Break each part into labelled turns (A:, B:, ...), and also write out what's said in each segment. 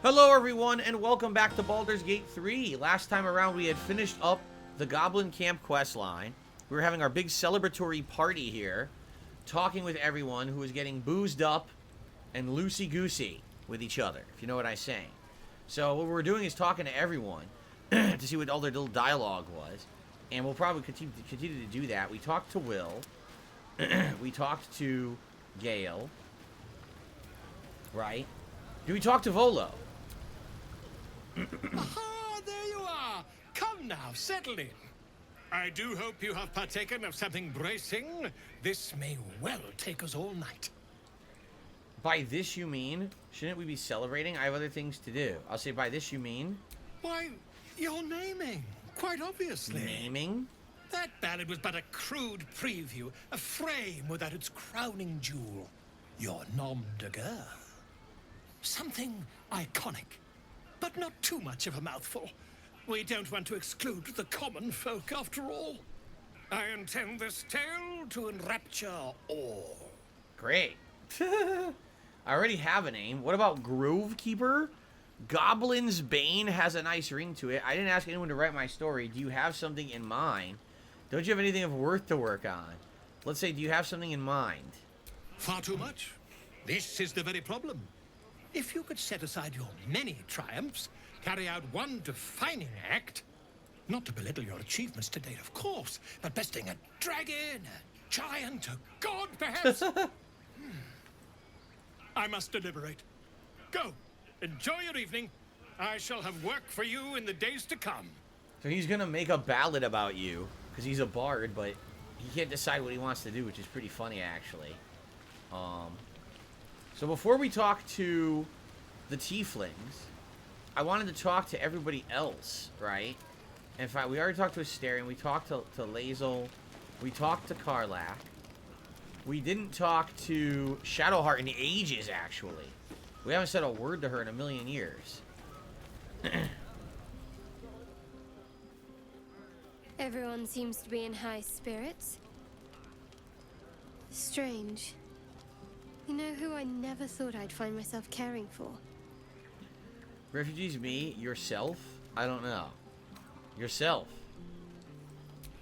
A: Hello everyone and welcome back to Baldur's Gate 3. Last time around we had finished up the Goblin Camp quest line. We were having our big celebratory party here, talking with everyone who was getting boozed up and loosey-goosey with each other, if you know what I'm saying. So what we're doing is talking to everyone to see what all their little dialogue was, and we'll probably continue to do that. We talked to Will, we talked to Gale, right? Do we talk to Volo?
B: Aha, there you are. Come now, settle in. I do hope you have partaken of something bracing. This may well take us all night.
A: By this you mean, shouldn't we be celebrating? I have other things to do. I'll say by this you mean...
B: Why, you're naming, quite obviously.
A: Naming?
B: That ballad was but a crude preview, a frame without its crowning jewel. Your nom de guerre. Something iconic, but not too much of a mouthful. We don't want to exclude the common folk, after all. I intend this tale to enrapture all.
A: Great. I already have a name. What about Grovekeeper? Goblin's Bane has a nice ring to it. I didn't ask anyone to write my story. Do you have something in mind? Don't you have anything of worth to work on? Let's say, do you have something in mind?
B: Far too much. This is the very problem. If you could set aside your many triumphs, carry out one defining act, not to belittle your achievements to date, of course, but besting a dragon, a giant, a god, perhaps. I must deliberate. Go, enjoy your evening. I shall have work for you in the days to come.
A: So he's going to make a ballad about you, because he's a bard, but he can't decide what he wants to do, which is pretty funny, actually. So before we talk to the tieflings, I wanted to talk to everybody else, right? In fact, we already talked to Asterion, we talked to Lae'zel, we talked to Karlach. We didn't talk to Shadowheart in ages, actually. We haven't said a word to her in a million years.
C: Everyone seems to be in high spirits. Strange. You know who I never thought I'd find myself caring for?
A: Refugees, me, yourself? I don't know. Yourself.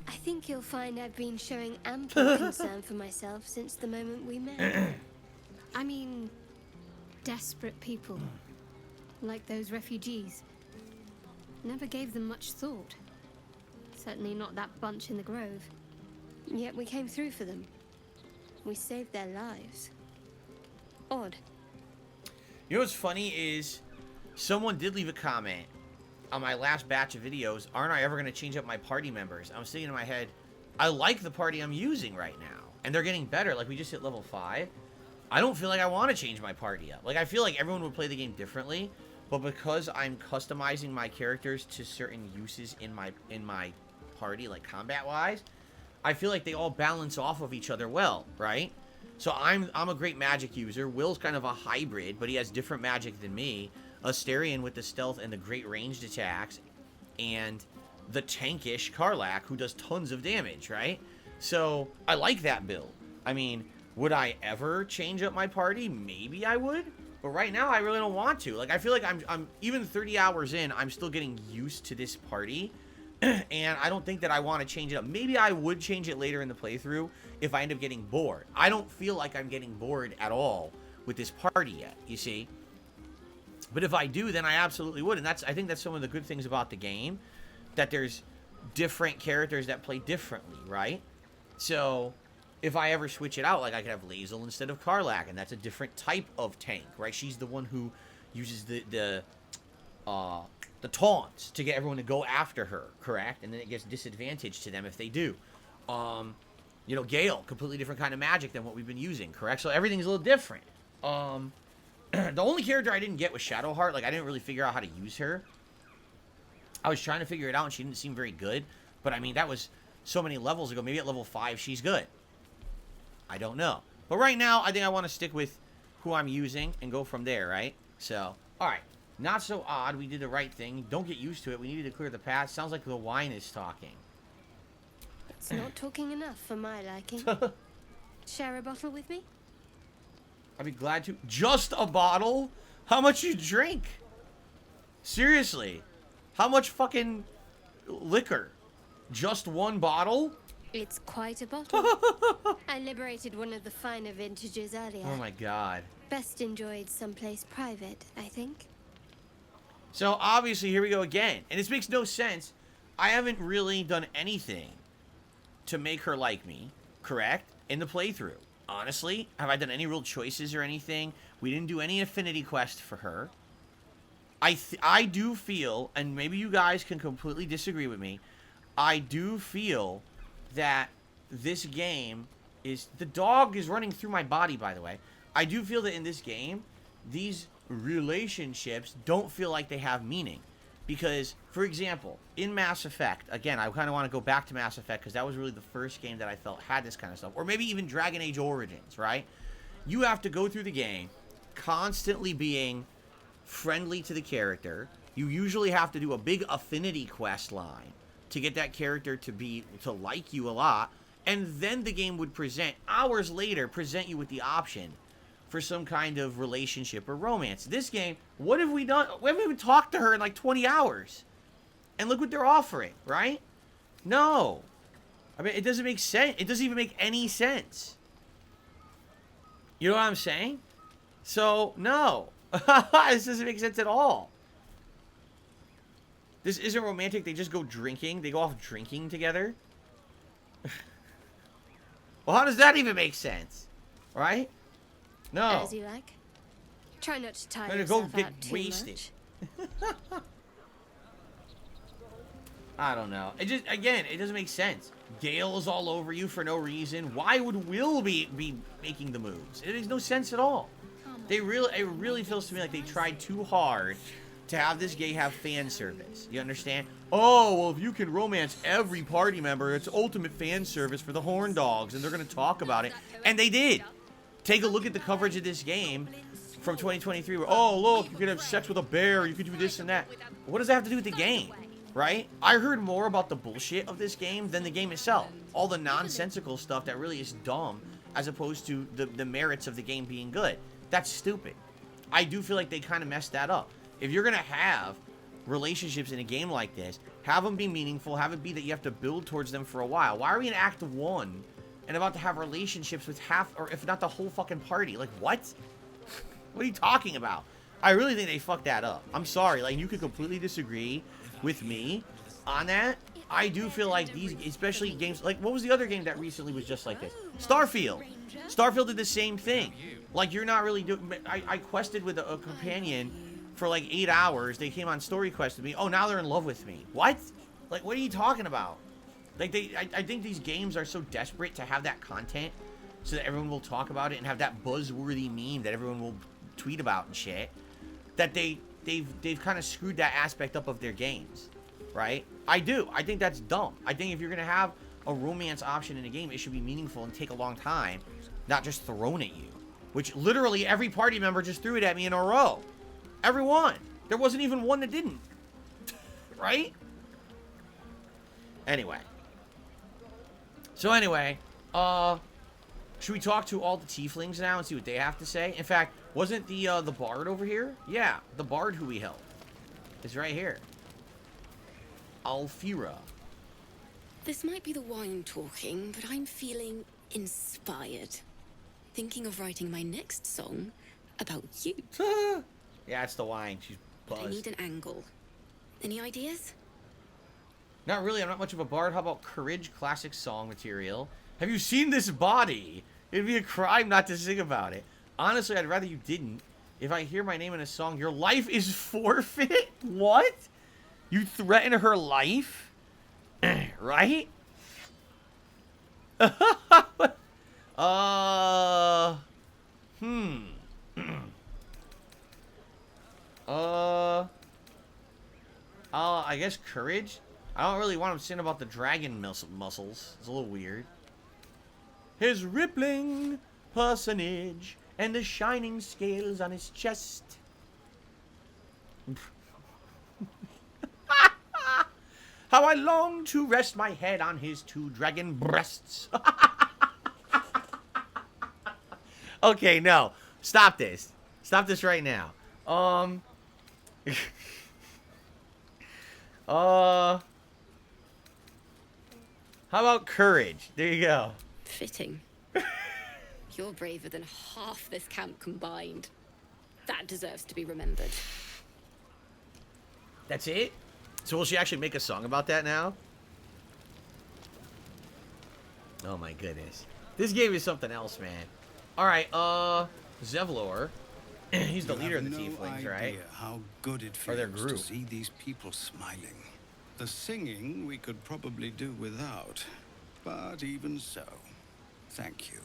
C: I think you'll find I've been showing ample concern for myself since the moment we met.
D: I mean, desperate people, like those refugees. Never gave them much thought. Certainly not that bunch in the grove.
C: Yet we came through for them. We saved their lives. Odd.
A: You know what's funny is, someone did leave a comment on my last batch of videos, aren't I ever going to change up my party members? I was thinking in my head, I like the party I'm using right now. And they're getting better, like we just hit level 5. I don't feel like I want to change my party up. Like, I feel like everyone would play the game differently, but because I'm customizing my characters to certain uses in my party, like combat-wise, I feel like they all balance off of each other well, right? So I'm a great magic user. Will's kind of a hybrid, but he has different magic than me. Asterion with the stealth and the great ranged attacks, and the tankish Karlach who does tons of damage, right? So I like that build. I mean, would I ever change up my party? Maybe I would, but right now I really don't want to. Like, I feel like I'm even 30 hours in, I'm still getting used to this party. And I don't think that I want to change it up. Maybe I would change it later in the playthrough if I end up getting bored. I don't feel like I'm getting bored at all with this party yet, you see? But if I do, then I absolutely would. And I think that's some of the good things about the game, that there's different characters that play differently, right? So if I ever switch it out, like I could have Lae'zel instead of Karlach, and that's a different type of tank, right? She's the one who uses the taunts to get everyone to go after her, correct? And then it gives disadvantage to them if they do. You know, Gale, completely different kind of magic than what we've been using, correct? So everything's a little different. The only character I didn't get was Shadowheart. Like, I didn't really figure out how to use her. I was trying to figure it out, and she didn't seem very good. But, I mean, that was so many levels ago. Maybe at level 5 she's good. I don't know. But right now, I think I want to stick with who I'm using and go from there, right? So, alright. Not so odd. We did the right thing. Don't get used to it. We needed to clear the path. Sounds like the wine is talking.
C: It's not talking enough for my liking. Share a bottle with me?
A: I'd be glad to. Just a bottle? How much you drink? Seriously. How much fucking liquor? Just one bottle?
C: It's quite a bottle. I liberated one of the finer vintages earlier.
A: Oh my god.
C: Best enjoyed someplace private, I think.
A: So obviously, here we go again. And this makes no sense. I haven't really done anything to make her like me, correct? In the playthrough. Honestly, have I done any real choices or anything? We didn't do any affinity quest for her. I do feel, and maybe you guys can completely disagree with me, I do feel that this game is... The dog is running through my body, by the way. I do feel that in this game, these relationships don't feel like they have meaning. Because, for example, in Mass Effect, again, I kind of want to go back to Mass Effect because that was really the first game that I felt had this kind of stuff. Or maybe even Dragon Age Origins, right? You have to go through the game constantly being friendly to the character. You usually have to do a big affinity quest line to get that character to like you a lot. And then the game would hours later, present you with the option for some kind of relationship or romance. This game, what have we done? We haven't even talked to her in like 20 hours. And look what they're offering, right? No. I mean, it doesn't make sense. It doesn't even make any sense. You know what I'm saying? So, no. This doesn't make sense at all. This isn't romantic. They just go drinking. They go off drinking together. Well, how does that even make sense? Right? No.
C: As you like. Try not to tire
A: Better
C: yourself
A: go get
C: out too
A: wasted.
C: much.
A: I don't know. It just, again, it doesn't make sense. Gale is all over you for no reason. Why would Will be making the moves? It makes no sense at all. It really feels to me like they tried too hard to have this game have fan service. You understand? Oh, well, if you can romance every party member, it's ultimate fan service for the Horn Dogs, and they're going to talk about it. And they did. Take a look at the coverage of this game from 2023 where, oh, look, you could have sex with a bear, you could do this and that. What does that have to do with the game? Right? I heard more about the bullshit of this game than the game itself. All the nonsensical stuff that really is dumb as opposed to the merits of the game being good. That's stupid. I do feel like they kind of messed that up. If you're going to have relationships in a game like this, have them be meaningful, have it be that you have to build towards them for a while. Why are we in Act 1 and about to have relationships with half, or if not the whole fucking party? Like, what? What are you talking about? I really think they fucked that up. I'm sorry. Like, you could completely disagree with me on that. I do feel like these, especially games, like, what was the other game that recently was just like this? Starfield. Starfield did the same thing. Like, you're not really doing... I quested with a companion for like 8 hours. They came on story quest with me. Oh, now they're in love with me. What? Like, what are you talking about? Like, I think these games are so desperate to have that content so that everyone will talk about it and have that buzzworthy meme that everyone will tweet about and shit, that they've kind of screwed that aspect up of their games, right? I do. I think that's dumb. I think if you're going to have a romance option in a game, it should be meaningful and take a long time, not just thrown at you, which literally every party member just threw it at me in a row. Everyone. There wasn't even one that didn't. Right? Anyway. So anyway, should we talk to all the tieflings now and see what they have to say? In fact, wasn't the bard over here? Yeah, the bard who we helped is right here. Alfira.
E: This might be the wine talking, but I'm feeling inspired. Thinking of writing my next song about you.
A: Yeah, it's the wine. She's buzzed.
E: But I need an angle. Any ideas?
A: Not really. I'm not much of a bard. How about courage, classic song material? Have you seen this body? It'd be a crime not to sing about it. Honestly, I'd rather you didn't. If I hear my name in a song, your life is forfeit? What? You threaten her life? Right? I guess courage? I don't really want him saying about the dragon muscles. It's a little weird. His rippling personage and the shining scales on his chest. How I long to rest my head on his two dragon breasts. Okay, no. Stop this. Stop this right now. How about courage? There you go.
E: Fitting. You're braver than half this camp combined. That deserves to be remembered.
A: That's it? So will she actually make a song about that now? Oh my goodness. This game is something else, man. Alright, Zevlor. He's the leader of the tieflings, right?
F: How good it
A: Or their
F: feels
A: group.
F: to see these people smiling. The singing we could probably do without, but even so, thank you.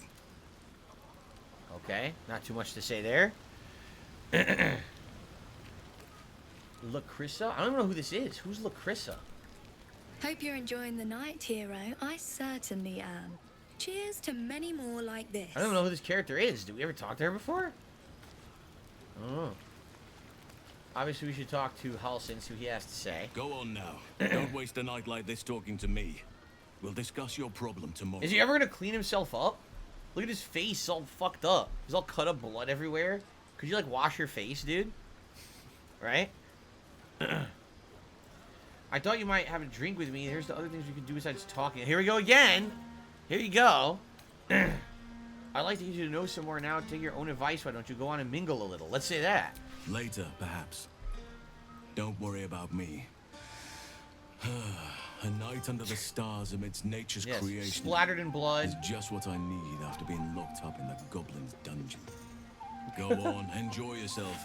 A: Okay, not too much to say there. Lacrissa? I don't even know who this is. Who's Lacrissa?
G: Hope you're enjoying the night, hero. I certainly am. Cheers to many more like this.
A: I don't even know who this character is. Did we ever talk to her before? I don't know. Obviously, we should talk to Halsin, see what he has to say.
H: Go on now. Don't waste a night like this talking to me. We'll discuss your problem tomorrow.
A: Is he ever going to clean himself up? Look at his face all fucked up. He's all cut up, blood everywhere. Could you, like, wash your face, dude? Right? I thought you might have a drink with me. Here's the other things we can do besides talking. Here we go again. Here you go. I'd like to get you to know some more now. Take your own advice. Why don't you go on and mingle a little? Let's say that.
H: Later, perhaps. Don't worry about me. A night under the stars amidst nature's creation.
A: Splattered in blood.
H: Is just what I need after being locked up in the goblin's dungeon. Go on, enjoy yourself.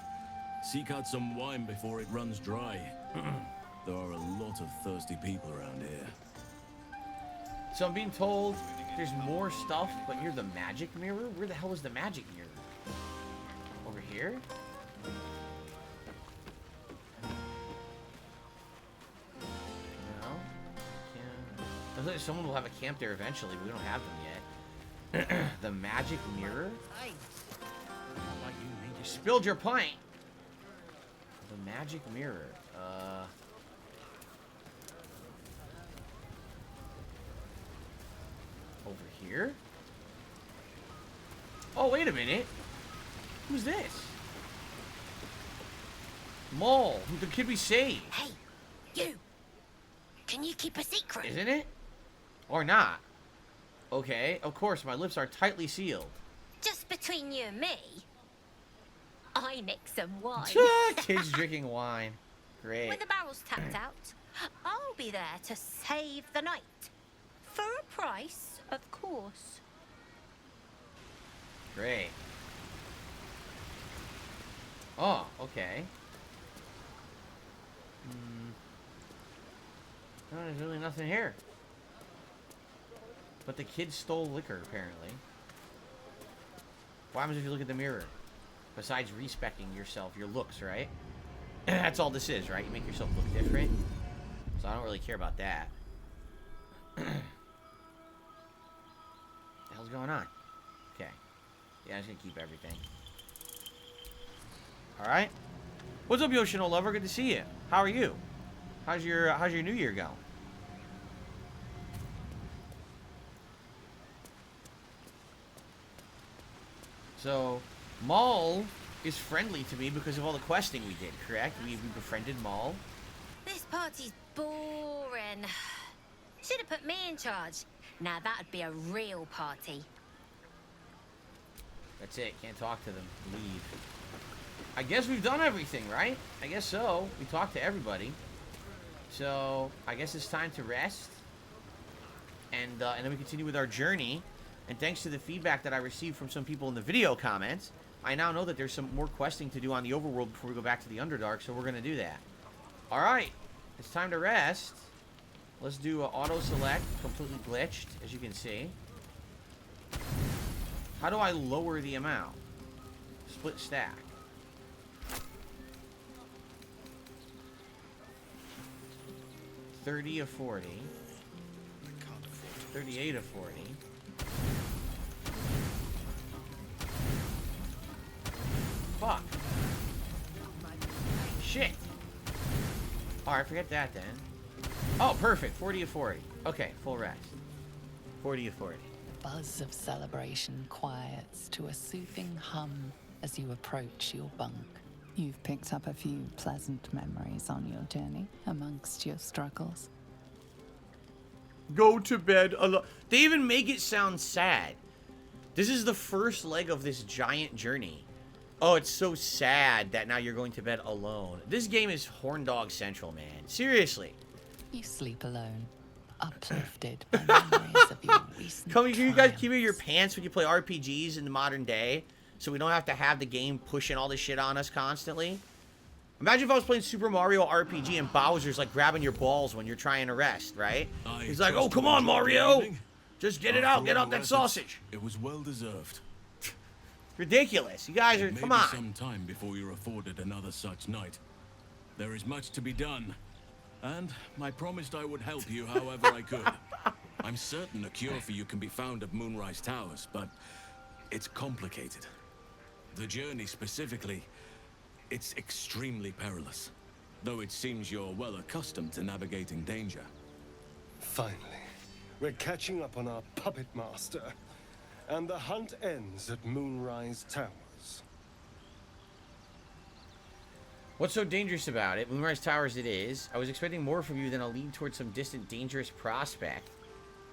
H: Seek out some wine before it runs dry. There are a lot of thirsty people around here.
A: So I'm being told there's more stuff, but you're the magic mirror? Where the hell is the magic mirror? Over here? No? Yeah. Looks like someone will have a camp there eventually, but we don't have them yet. The magic mirror? You spilled your pint! The magic mirror. Over here? Oh, wait a minute. Who's this? Maul, the kid we saved.
I: Hey, you! Can you keep a secret?
A: Isn't it? Or not? Okay, of course, my lips are tightly sealed.
I: Just between you and me, I nicked some wine.
A: Kids drinking wine. Great.
I: When the barrel's tapped out, I'll be there to save the night. For a price, of course.
A: Great. Oh, okay. Oh, there's really nothing here. But the kid stole liquor, apparently. What happens if you look at the mirror? Besides respecting yourself, your looks, right? That's all this is, right? You make yourself look different. So I don't really care about that. What the hell's going on? Okay. Yeah, I'm just gonna keep everything. Alright. What's up, Yoshino lover? Good to see you. How are you? How's your new year going? So, Maul is friendly to me because of all the questing we did, correct? We befriended Maul.
I: This party's boring. Should have put me in charge. Now that'd be a real party.
A: That's it. Can't talk to them. Leave. I guess we've done everything, right? I guess so. We talked to everybody. So, I guess it's time to rest. And then we continue with our journey. And thanks to the feedback that I received from some people in the video comments, I now know that there's some more questing to do on the overworld before we go back to the Underdark, so we're going to do that. Alright. It's time to rest. Let's do auto-select. Completely glitched, as you can see. How do I lower the amount? Split stack. $30 of 40. 38 of 40. Fuck. Shit. Alright, forget that then. Oh, perfect. 40 of 40. Okay, full rest. 40 of 40.
J: Buzz of celebration quiets to a soothing hum as you approach your bunk. You've picked up a few pleasant memories on your journey amongst your struggles.
A: Go to bed alone. They even make it sound sad. This is the first leg of this giant journey. Oh, it's so sad that now you're going to bed alone. This game is horn dog central, man. Seriously.
J: You sleep alone, uplifted by memories of your recent
A: Can you guys keep
J: triumphs.
A: your pants when you play RPGs in the modern day? So we don't have to have the game pushing all this shit on us constantly? Imagine if I was playing Super Mario RPG and Bowser's like grabbing your balls when you're trying to rest, right? He's like, oh, come on, Mario! Just get it out, get out that sausage.
H: It was well deserved.
A: Ridiculous. You guys are, come on.
H: Some time before you're afforded another such night. There is much to be done, and I promised I would help you however I could. I'm certain a cure for you can be found at Moonrise Towers, but it's complicated. The journey specifically, it's extremely perilous, though it seems you're well accustomed to navigating danger.
K: Finally, we're catching up on our puppet master, and the hunt ends at Moonrise Towers.
A: What's so dangerous about it? Moonrise Towers it is. I was expecting more from you than a lead towards some distant dangerous prospect.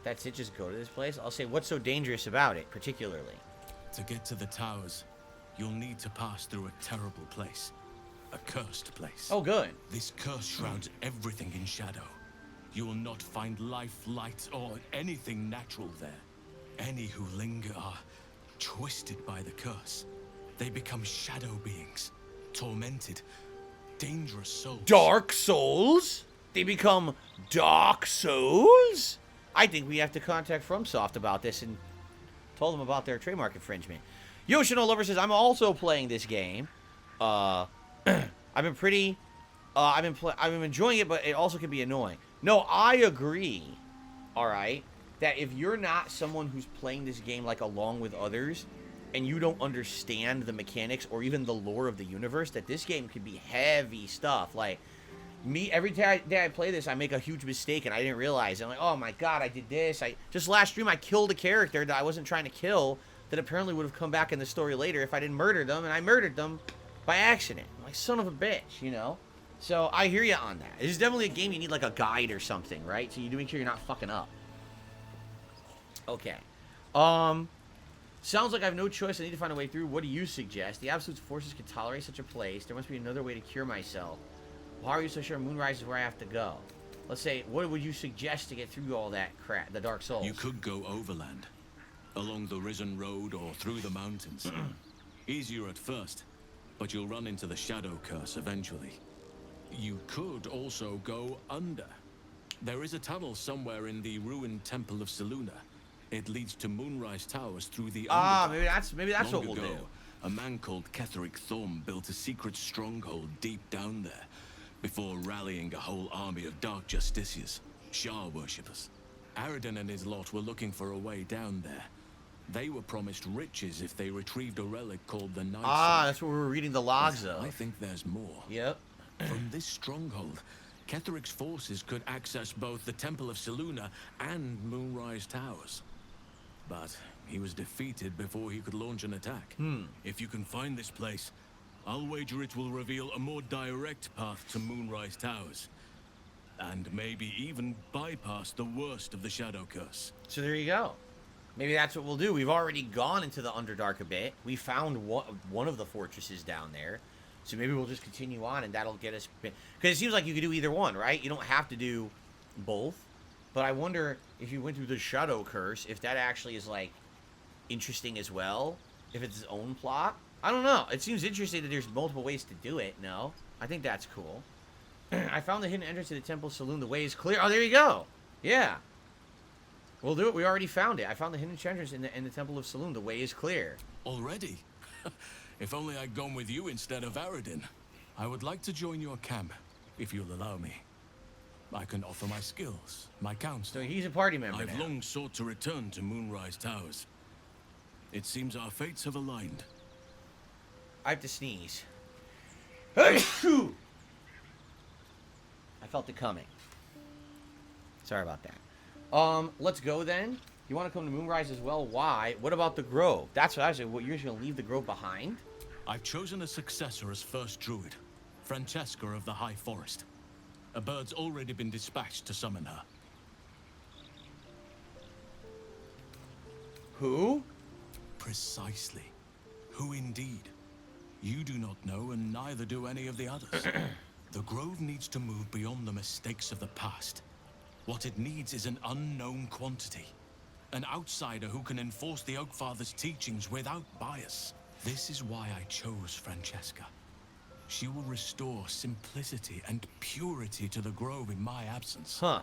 A: That's it, just go to this place? I'll say, what's so dangerous about it, particularly?
H: To get to the towers, you'll need to pass through a terrible place. A cursed place.
A: Oh, good.
H: This curse shrouds everything in shadow. You will not find life, light, or anything natural there. Any who linger are twisted by the curse. They become shadow beings, tormented, dangerous souls.
A: Dark souls? They become dark souls? I think we have to contact FromSoft about this and told them about their trademark infringement. Yoshino Lover says, I'm also playing this game. I've been pretty... I've been enjoying it, but it also can be annoying. No, I agree, alright, that if you're not someone who's playing this game, like, along with others, and you don't understand the mechanics or even the lore of the universe, that this game could be heavy stuff. Like, me, every day I play this, I make a huge mistake, and I didn't realize it. I'm like, oh my god, I did this. Just last stream, I killed a character that I wasn't trying to kill, that apparently would have come back in the story later if I didn't murder them, and I murdered them by accident. I'm like, son of a bitch, you know? So, I hear you on that. It's definitely a game you need, like, a guide or something, right? So you do make sure you're not fucking up. Okay. Sounds like I have no choice. I need to find a way through. What do you suggest? The absolute forces can tolerate such a place. There must be another way to cure myself. Why are you so sure Moonrise is where I have to go? Let's say, what would you suggest to get through all that crap, the Dark Souls?
H: You could go overland, along the Risen Road or through the mountains. Easier at first, but you'll run into the Shadow Curse eventually. You could also go under. There is a tunnel somewhere in the ruined Temple of Seluna. It leads to Moonrise Towers through the Underdark.
A: maybe that's what we'll do.
H: A man called Ketheric Thorm built a secret stronghold deep down there before rallying a whole army of Dark Justiciars, Shah worshippers. Aridin and his lot were looking for a way down there. They were promised riches if they retrieved a relic called the Night Sword.
A: That's what we were reading the logs of.
H: I think there's more.
A: Yep.
H: From this stronghold, Ketheric's forces could access both the Temple of Seluna and Moonrise Towers. But he was defeated before he could launch an attack. If you can find this place, I'll wager it will reveal a more direct path to Moonrise Towers. And maybe even bypass the worst of the Shadow Curse.
A: So there you go. Maybe that's what we'll do. We've already gone into the Underdark a bit. We found one of the fortresses down there. So maybe we'll just continue on and that'll get us... Because it seems like you could do either one, right? You don't have to do both. But I wonder if you went through the Shadow Curse, if that actually is, like, interesting as well. If it's its own plot. I don't know. It seems interesting that there's multiple ways to do it, no? I think that's cool. I found the hidden entrance to the Temple Saloon. The way is clear. Oh, there you go. Yeah. We'll do it. We already found it. I found the hidden entrance in the Temple of Saloon. The way is clear.
H: Already? If only I'd gone with you instead of Aridin. I would like to join your camp, if you'll allow me. I can offer my skills, my counsel.
A: So he's a party member
H: I've
A: now.
H: long sought to return to Moonrise Towers. It seems our fates have aligned.
A: I have to sneeze. I felt it coming. Sorry about that. Let's go then. You want to come to Moonrise as well? Why? What about the Grove? That's what I said. What, you're just going to leave the Grove behind?
H: I've chosen a successor as first druid, Francesca of the High Forest. A bird's already been dispatched to summon her.
A: Who?
H: Precisely. Who indeed? You do not know, and neither do any of the others. The Grove needs to move beyond the mistakes of the past. What it needs is an unknown quantity. An outsider who can enforce the Oakfather's teachings without bias. This is why I chose Francesca. She will restore simplicity and purity to the Grove in my absence.
A: Huh.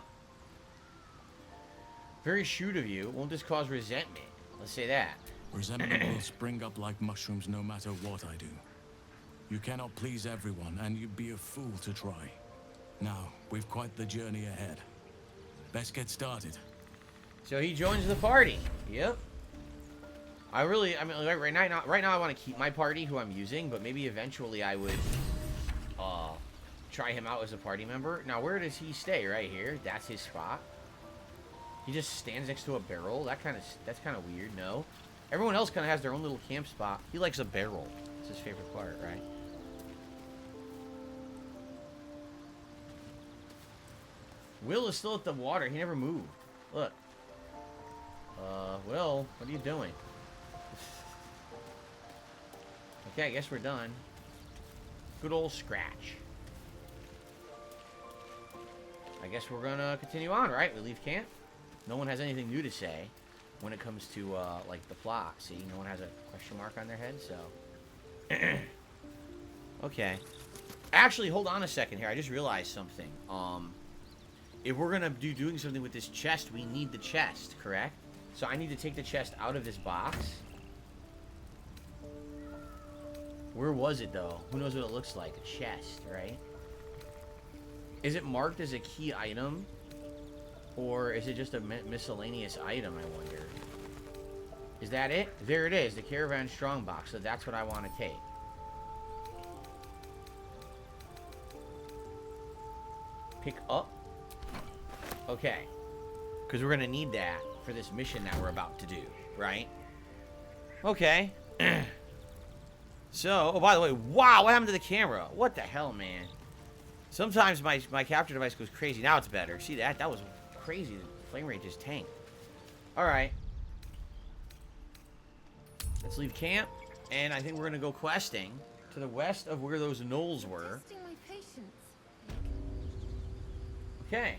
A: Very shrewd of you. Won't this cause resentment? Let's say that.
H: Resentment will spring up like mushrooms no matter what I do. You cannot please everyone, and you'd be a fool to try. Now, we've quite the journey ahead. Best get started.
A: So he joins the party. Yep. I mean, like right now I want to keep my party, who I'm using, but maybe eventually I would, try him out as a party member. Now, where does he stay? Right here. That's his spot. He just stands next to a barrel. That's kind of weird. No. Everyone else kind of has their own little camp spot. He likes a barrel. It's his favorite part, right? Will is still at the water. He never moved. Look. Will, what are you doing? Okay, I guess we're done. Good old scratch. I guess we're gonna continue on, right? We leave camp. No one has anything new to say when it comes to, like, the plot. See, no one has a question mark on their head, so... Okay. Actually, hold on a second here. I just realized something. If we're gonna be doing something with this chest, we need the chest, correct? So I need to take the chest out of this box. Where was it, though? Who knows what it looks like? A chest, right? Is it marked as a key item? Or is it just a miscellaneous item, I wonder? Is that it? There it is, the Caravan Strongbox. So that's what I want to take. Pick up. Okay. Because we're going to need that for this mission that we're about to do, right? Okay. So, oh, by the way, wow, what happened to the camera? What the hell, man? Sometimes my capture device goes crazy. Now it's better. See that? That was crazy. The flame rate just tanked. Alright. Let's leave camp. And I think we're going to go questing to the west of where those knolls were. Okay.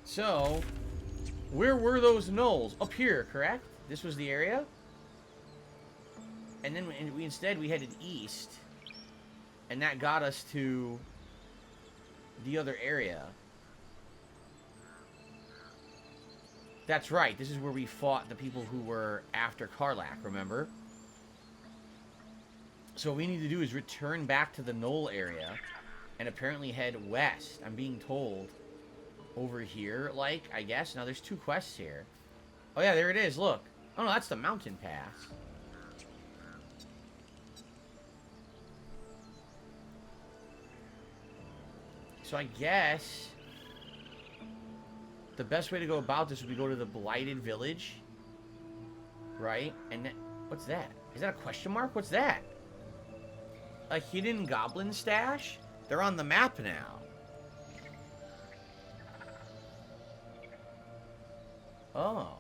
A: So, where were those knolls? Up here, correct? This was the area? And then we headed east. And that got us to the other area. That's right. This is where we fought the people who were after Karlach, remember? So what we need to do is return back to the knoll area and apparently head west. I'm being told over here, like, I guess. Now, there's two quests here. Oh, yeah, there it is. Look. Oh, no, that's the mountain pass. So I guess the best way to go about this would be go to the Blighted Village. Right? And then, what's that? Is that a question mark? What's that? A hidden goblin stash? They're on the map now. Oh.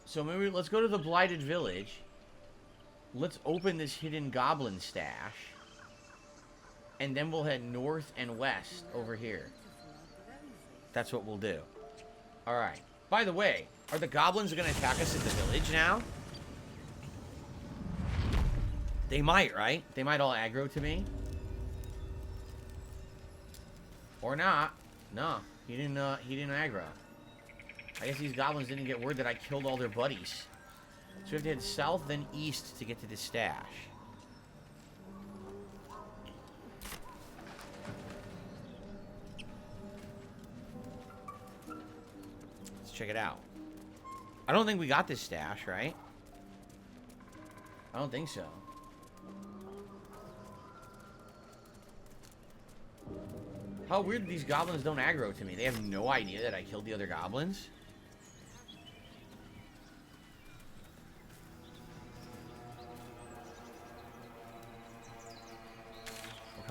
A: So maybe let's go to the Blighted Village. Let's open this hidden goblin stash. And then we'll head north and west over here. That's what we'll do. Alright. By the way, are the goblins going to attack us at the village now? They might, right? They might all aggro to me. Or not. No, he didn't aggro. I guess these goblins didn't get word that I killed all their buddies. So we have to head south, then east to get to this stash. Let's check it out. I don't think we got this stash, right? I don't think so. How weird these goblins don't aggro to me. They have no idea that I killed the other goblins.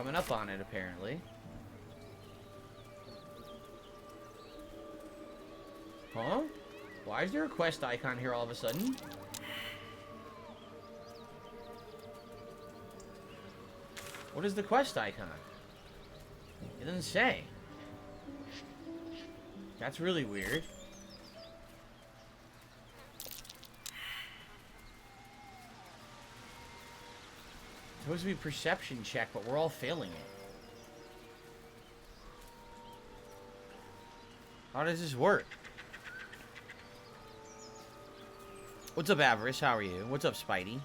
A: coming up on it, apparently. Huh? Why is there a quest icon here all of a sudden? What is the quest icon? It doesn't say. That's really weird. It's supposed to be a perception check, but we're all failing it. How does this work? What's up, Avarice? How are you? What's up, Spidey?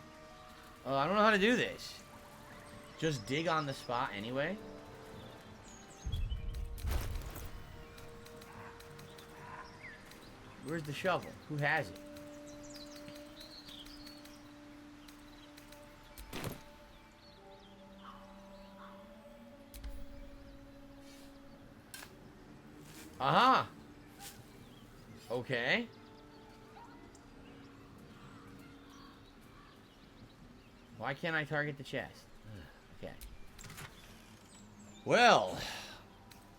A: I don't know how to do this. Just dig on the spot anyway. Where's the shovel? Who has it? Aha! Okay. Why can't I target the chest? Okay. Well,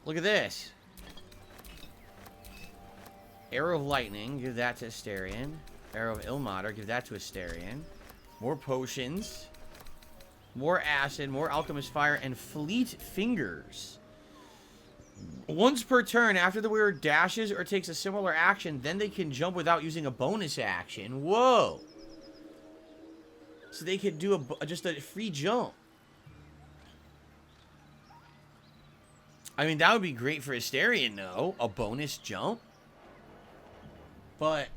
A: look at this. Arrow of Lightning, give that to Asterion. Arrow of Ilmater, give that to Asterion. More potions. More acid, more alchemist fire, and fleet fingers. Once per turn, after the wearer dashes or takes a similar action, then they can jump without using a bonus action. Whoa! So they could do just a free jump. I mean, that would be great for Asterion, though. A bonus jump. But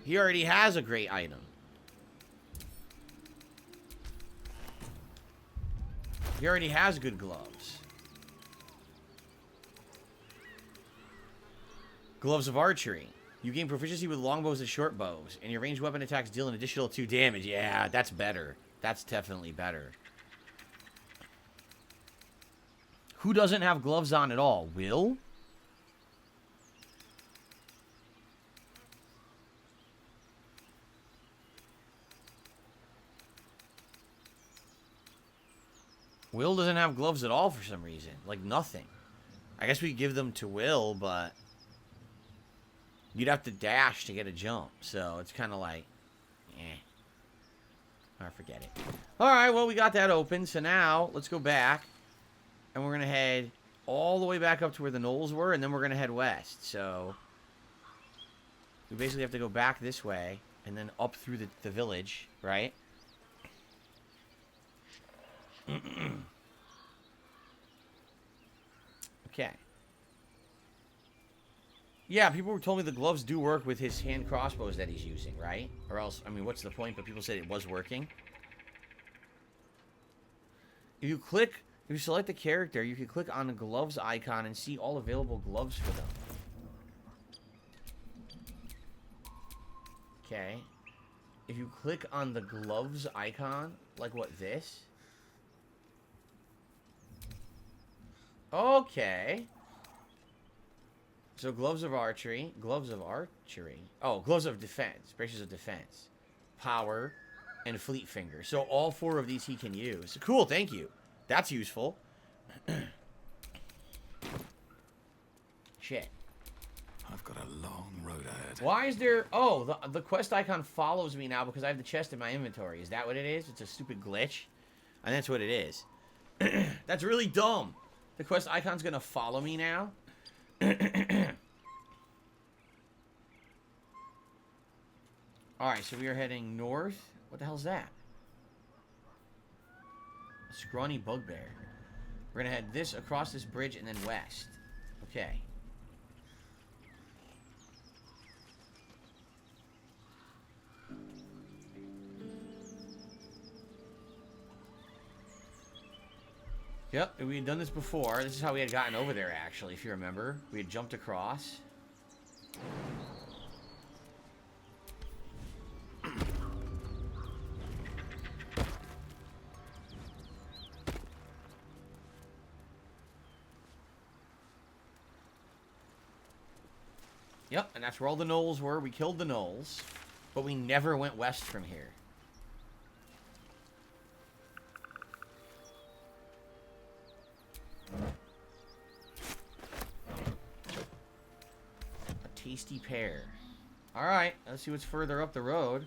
A: he already has a great item. He already has good gloves. Gloves of Archery. You gain proficiency with longbows and short bows, and your ranged weapon attacks deal an additional 2 damage. Yeah, that's better. That's definitely better. Who doesn't have gloves on at all? Will? Will doesn't have gloves at all for some reason. Like, nothing. I guess we give them to Will, but you'd have to dash to get a jump. So, it's kind of like, eh. Alright, forget it. Alright, well, we got that open. So now, let's go back. And we're going to head all the way back up to where the gnolls were. And then we're going to head west. So, we basically have to go back this way. And then up through the village, right? Okay. Yeah, people told me the gloves do work with his hand crossbows that he's using, right? Or else, I mean, what's the point? But people said it was working. If you select the character, you can click on the gloves icon and see all available gloves for them. Okay. If you click on the gloves icon, like what, this? Okay. So, gloves of archery. Gloves of archery. Oh, gloves of defense. Braces of defense. Power. And fleet finger. So, all 4 of these he can use. Cool, thank you. That's useful. Shit.
F: I've got a long road ahead.
A: Why is there... Oh, the quest icon follows me now because I have the chest in my inventory. Is that what it is? It's a stupid glitch? And that's what it is. That's really dumb. The quest icon's gonna follow me now. Alright, so we are heading north. What the hell's that? A scrawny bugbear. We're gonna head this across this bridge and then west. Okay. Yep, we had done this before. This is how we had gotten over there, actually, if you remember. We had jumped across. Yep, and that's where all the gnolls were. We killed the gnolls, but we never went west from here. Tasty pear. Alright, let's see what's further up the road.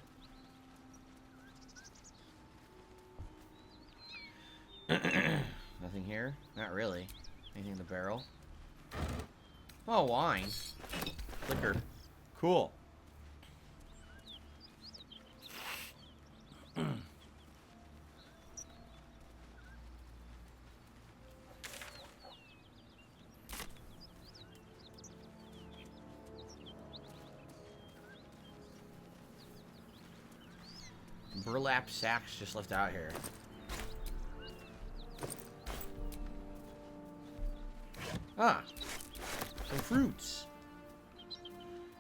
A: Nothing here? Not really. Anything in the barrel? Oh, wine. Liquor. Cool. Burlap sacks just left out here. Ah, some fruits.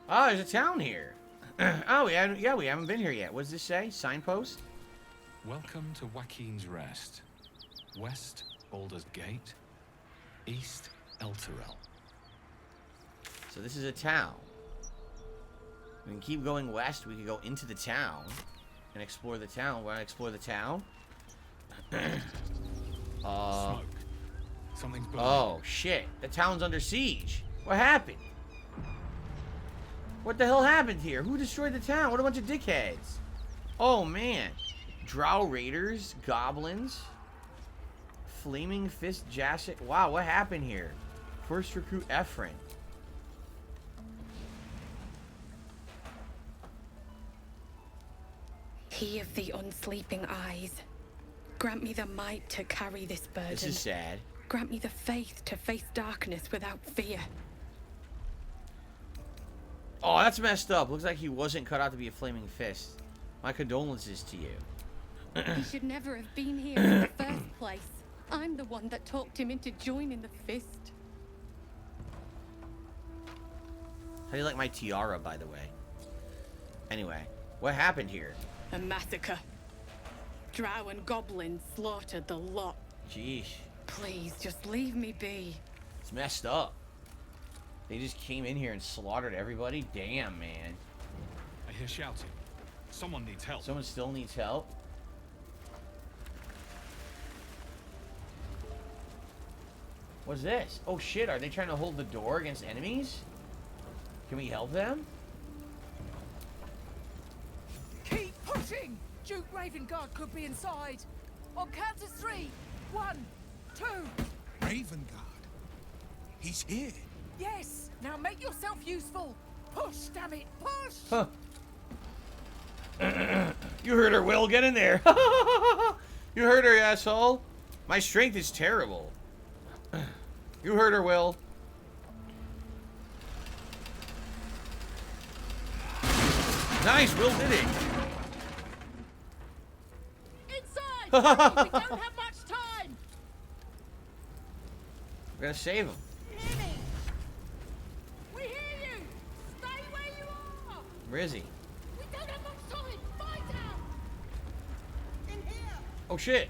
A: Oh, there's a town here. Oh, we haven't been here yet. What does this say? Signpost?
L: Welcome to Joaquin's Rest. West, Baldur's Gate. East, Elturel.
A: So this is a town. We can keep going west. We can go into the town and explore the town. Want to explore the town?
L: Smoke. Something's burning.
A: Oh, shit. The town's under siege. What happened? What the hell happened here? Who destroyed the town? What a bunch of dickheads. Oh, man. Drow raiders, goblins, flaming fist Jassic. Wow, what happened here? First recruit Ephraim.
M: He of the unsleeping eyes. Grant me the might to carry this burden.
A: This is sad.
M: Grant me the faith to face darkness without fear.
A: Oh, that's messed up. Looks like he wasn't cut out to be a flaming fist. My condolences to you.
M: He should never have been here in the first place. I'm the one that talked him into joining the fist.
A: How do you like my tiara, by the way? Anyway, what happened here?
M: A massacre. Drow and goblins slaughtered the lot.
A: Jeez.
M: Please, just leave me be.
A: It's messed up. They just came in here and slaughtered everybody? Damn, man.
L: I hear shouting. Someone needs help.
A: Someone still needs help? What's this? Oh shit, are they trying to hold the door against enemies? Can we help them?
N: Keep pushing! Duke Ravengard could be inside. On count of 3. 1, 2.
O: Ravengard? He's here.
N: Yes! Now make yourself useful! Push, damn it! Push!
A: Huh. You heard her, Will. Get in there. You heard her, asshole. My strength is terrible. You heard her, Will. Nice, Will did it.
N: Inside! Hurry, we don't have much time!
A: We're gonna save him.
N: Hear me! We hear you! Stay where you are!
A: Where is he?
N: We don't have much time! Fight out! In here!
A: Oh shit.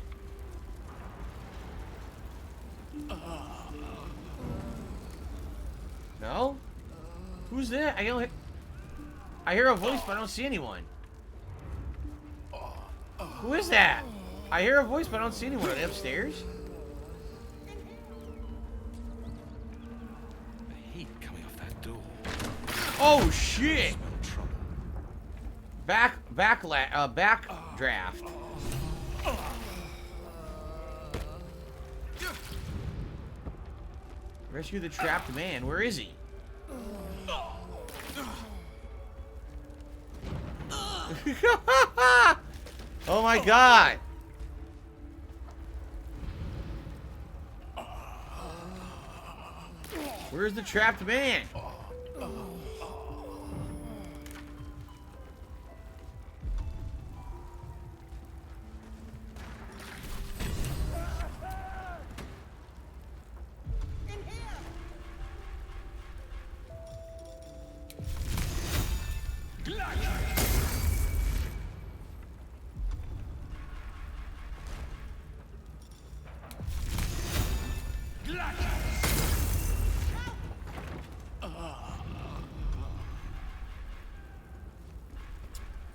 A: No? Who's that? I hear a voice, but I don't see anyone. Who is that? I hear a voice, but I don't see anyone. Are they upstairs?
L: The heat coming off that door.
A: Oh shit! Backdraft. Rescue the trapped man. Where is he? Oh my god! Where's the trapped man?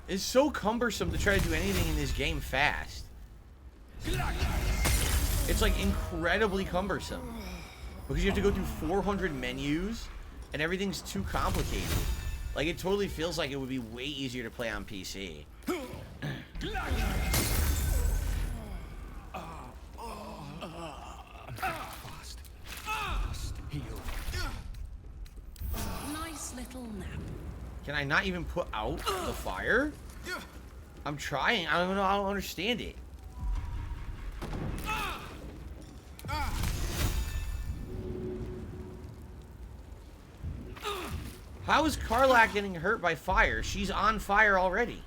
A: It's so cumbersome to try to do anything in this game fast. It's like incredibly cumbersome. Because you have to go through 400 menus and everything's too complicated. Like, it totally feels like it would be way easier to play on PC.
P: Nice little nap.
A: Can I not even put out the fire? I'm trying. I don't know. I don't understand it. How is Karlak getting hurt by fire? She's on fire already.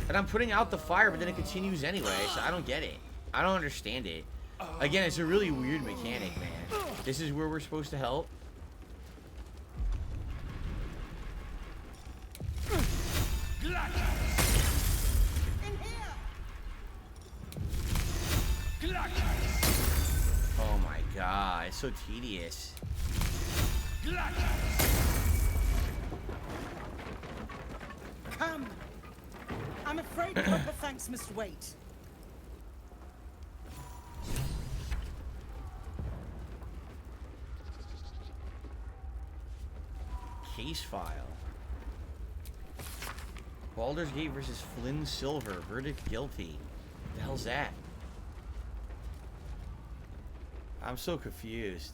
A: And I'm putting out the fire, but then it continues anyway, so I don't get it. I don't understand it. Again, it's a really weird mechanic, man. This is where we're supposed to help. Oh my god, it's so tedious.
Q: Come. I'm afraid proper thanks must wait.
A: Case file. Baldur's Gate versus Flynn Silver. Verdict guilty. The hell's that? I'm so confused.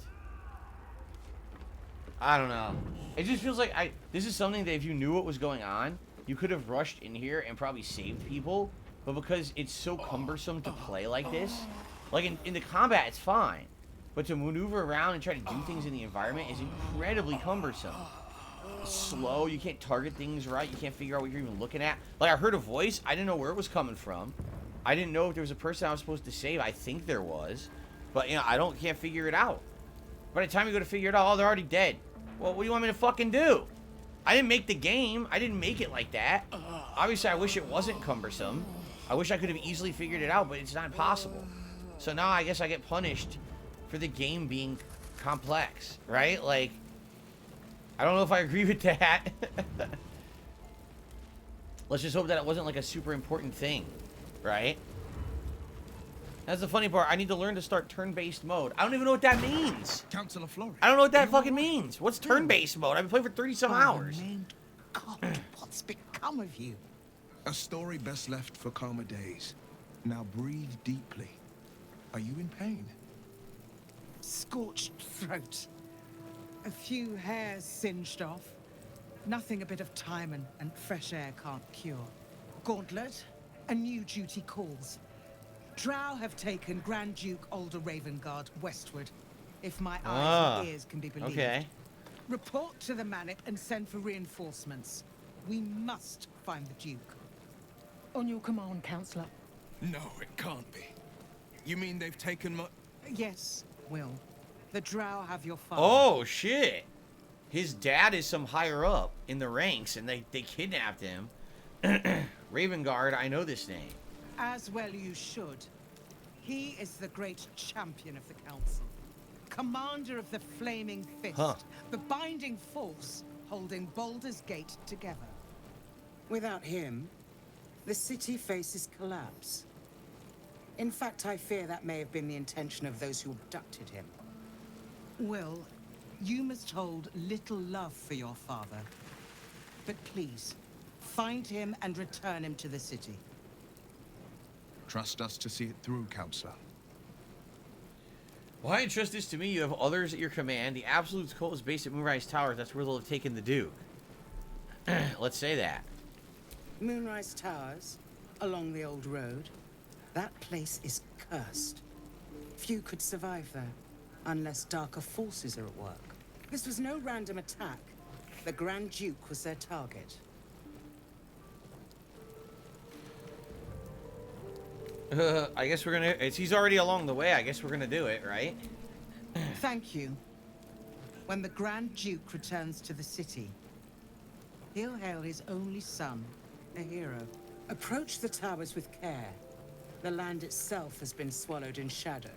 A: I don't know. It just feels like this is something that if you knew what was going on, you could have rushed in here and probably saved people. But because it's so cumbersome to play like this, like in the combat, it's fine. But to maneuver around and try to do things in the environment is incredibly cumbersome. It's slow, you can't target things right, you can't figure out what you're even looking at. Like, I heard a voice, I didn't know where it was coming from. I didn't know if there was a person I was supposed to save. I think there was. But, you know, can't figure it out. By the time you go to figure it out, oh, they're already dead. Well, what do you want me to fucking do? I didn't make the game. I didn't make it like that. Obviously, I wish it wasn't cumbersome. I wish I could have easily figured it out, but it's not possible. So now I guess I get punished for the game being complex, right? Like, I don't know if I agree with that. Let's just hope that it wasn't like a super important thing, right? That's the funny part. I need to learn to start turn-based mode. I don't even know what that means.
O: Councillor Flores.
A: I don't know what that fucking means. What's turn-based mode? I've been playing for 30-some hours.
O: God, what's become of you? A story best left for calmer days. Now breathe deeply. Are you in pain?
Q: Scorched throat. A few hairs singed off. Nothing a bit of time and fresh air can't cure. Gauntlet, a new duty calls. Drow have taken Grand Duke Alder Ravengard westward, if my eyes and ears can be believed.
A: Okay.
Q: Report to the Manip and send for reinforcements. We must find the Duke.
N: On your command, Councillor.
O: No, it can't be. You mean they've taken my...
Q: Yes, Will. The Drow have your father.
A: Oh, shit. His dad is some higher up in the ranks, and they kidnapped him. Ravengard, I know this name.
Q: As well you should. He is the great champion of the Council. Commander of the Flaming Fist. The binding force holding Baldur's Gate together.
R: Without him, the city faces collapse. In fact, I fear that may have been the intention of those who abducted him.
Q: Will, you must hold little love for your father. But please, find him and return him to the city.
O: Trust us to see it through, Councillor.
A: Why entrust this to me? You have others at your command. The Absolute's cult is based at Moonrise Towers. That's where they'll have taken the Duke. Let's say that.
R: Moonrise Towers, along the old road. That place is cursed. Few could survive there, unless darker forces are at work. This was no random attack. The Grand Duke was their target.
A: I guess we're gonna... he's already along the way. I guess we're gonna do it, right?
Q: Thank you. When the Grand Duke returns to the city, he'll hail his only son, a hero.
R: Approach the towers with care. The land itself has been swallowed in shadow.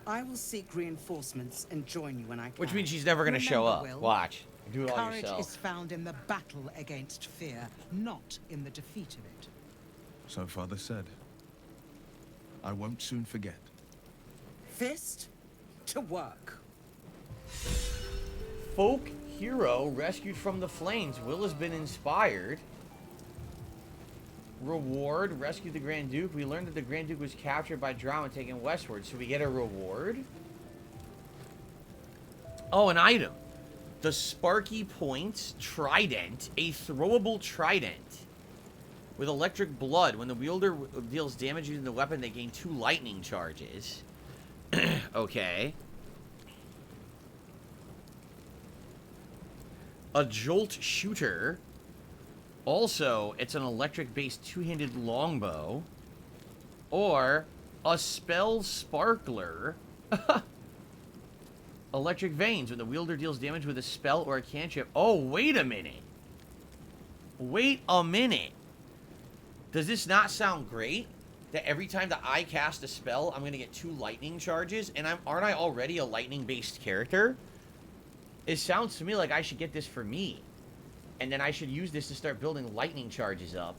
R: I will seek reinforcements and join you when I can.
A: Which means she's never gonna show up.
Q: Will,
A: Watch. Do it all
Q: courage
A: yourself.
Q: is found in the battle against fear, not in the defeat of it.
O: So Father said. I won't soon forget.
R: Fist to work.
A: Folk hero rescued from the flames. Will has been inspired. Reward, rescue the Grand Duke. We learned that the Grand Duke was captured by Drow and taken westward. So we get a reward? Oh, an item. The Sparky Points Trident. A throwable trident. With electric blood. When the wielder deals damage using the weapon, they gain 2 lightning charges. Okay. A Jolt Shooter. Also, it's an electric-based 2-handed longbow. Or a Spell Sparkler. Electric Veins. When the wielder deals damage with a spell or a cantrip. Oh, wait a minute. Wait a minute. Does this not sound great? That every time that I cast a spell, I'm going to get 2 lightning charges? And aren't I already a lightning-based character? It sounds to me like I should get this for me. And then I should use this to start building lightning charges up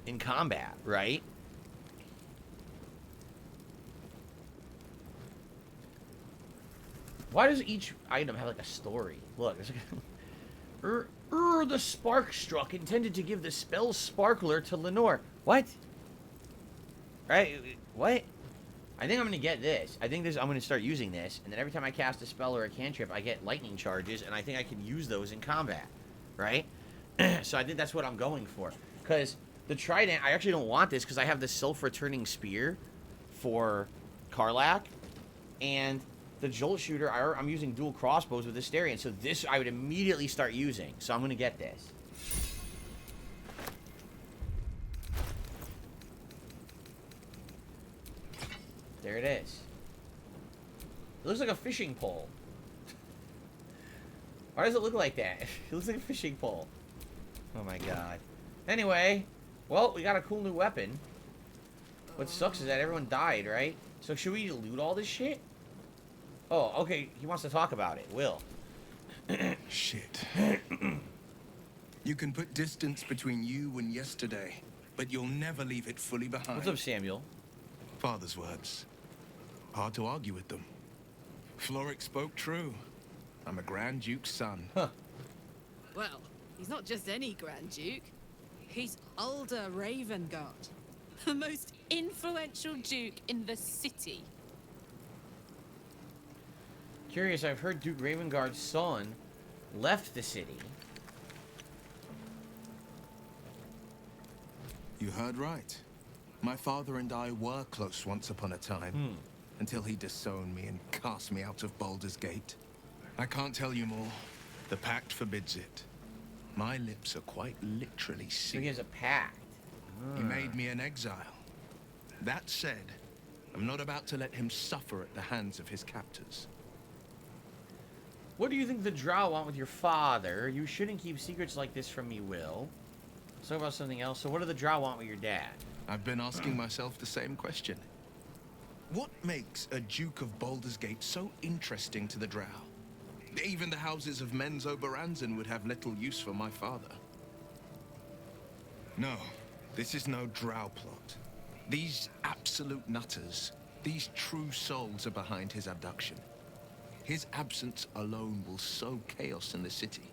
A: in combat, right? Why does each item have like a story? Look, there's like the spark struck, intended to give the spell sparkler to Lenore. What? Right? What? I think I'm gonna get this. I think I'm gonna start using this, and then every time I cast a spell or a cantrip, I get lightning charges, and I think I can use those in combat. Right? So I think that's what I'm going for. Because the trident, I actually don't want this because I have the self-returning spear for Karlach. And the Jolt Shooter, I'm using dual crossbows with Astarion. So this I would immediately start using. So I'm going to get this. There it is. It looks like a fishing pole. Why does it look like that? It looks like a fishing pole. Oh my god. Anyway, well, we got a cool new weapon. What sucks is that everyone died, right? So should we loot all this shit? Oh, okay. He wants to talk about it. Will.
O: Shit. You can put distance between you and yesterday, but you'll never leave it fully behind.
A: What's up, Samuel?
O: Father's words. Hard to argue with them. Floric spoke true. I'm a Grand Duke's son.
A: Huh.
S: Well, he's not just any Grand Duke. He's Baldur Ravengard, the most influential Duke in the city.
A: Curious, I've heard Duke Ravengard's son left the city.
O: You heard right. My father and I were close once upon a time, until he disowned me and cast me out of Baldur's Gate. I can't tell you more. The pact forbids it. My lips are quite literally sealed.
A: So he has a pact.
O: He made me an exile. That said, I'm not about to let him suffer at the hands of his captors.
A: What do you think the Drow want with your father? You shouldn't keep secrets like this from me, Will. Let's talk about something else. So what do the Drow want with your dad?
O: I've been asking myself the same question. What makes a Duke of Baldur's Gate so interesting to the Drow? Even the houses of Men's Oberanzen would have little use for my father. No, this is no Drow plot. These absolute nutters, these true souls are behind his abduction. His absence alone will sow chaos in the city.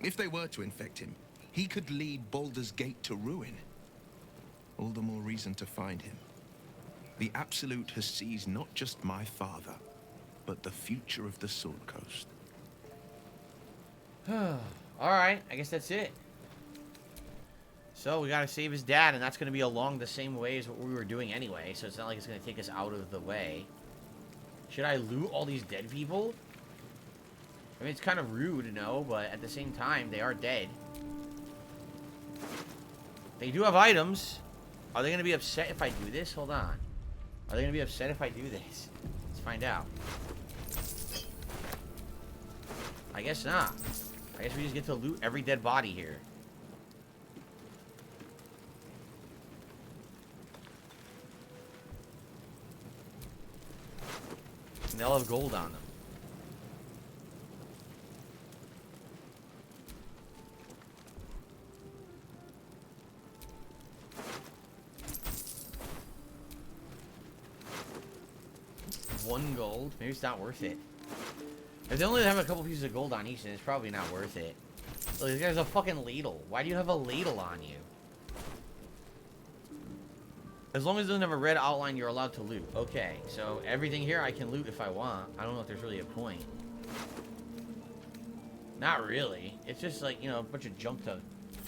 O: If they were to infect him, he could lead Baldur's Gate to ruin. All the more reason to find him. The Absolute has seized not just my father, but the future of the Sword Coast.
A: Alright, I guess that's it. So we gotta save his dad, and that's gonna be along the same way as what we were doing anyway, so it's not like it's gonna take us out of the way. Should I loot all these dead people? I mean, it's kind of rude, no, but at the same time, they are dead. They do have items. Are they gonna be upset if I do this? Hold on. Are they gonna be upset if I do this? Let's find out. I guess not. I guess we just get to loot every dead body here. And they'll have gold on them. 1 gold. Maybe it's not worth it. If they only have a couple pieces of gold on each, then it's probably not worth it. Look, this guy's a fucking ladle. Why do you have a ladle on you? As long as it doesn't have a red outline, you're allowed to loot. Okay, so everything here I can loot if I want. I don't know if there's really a point. Not really. It's just like, you know, a bunch of junk to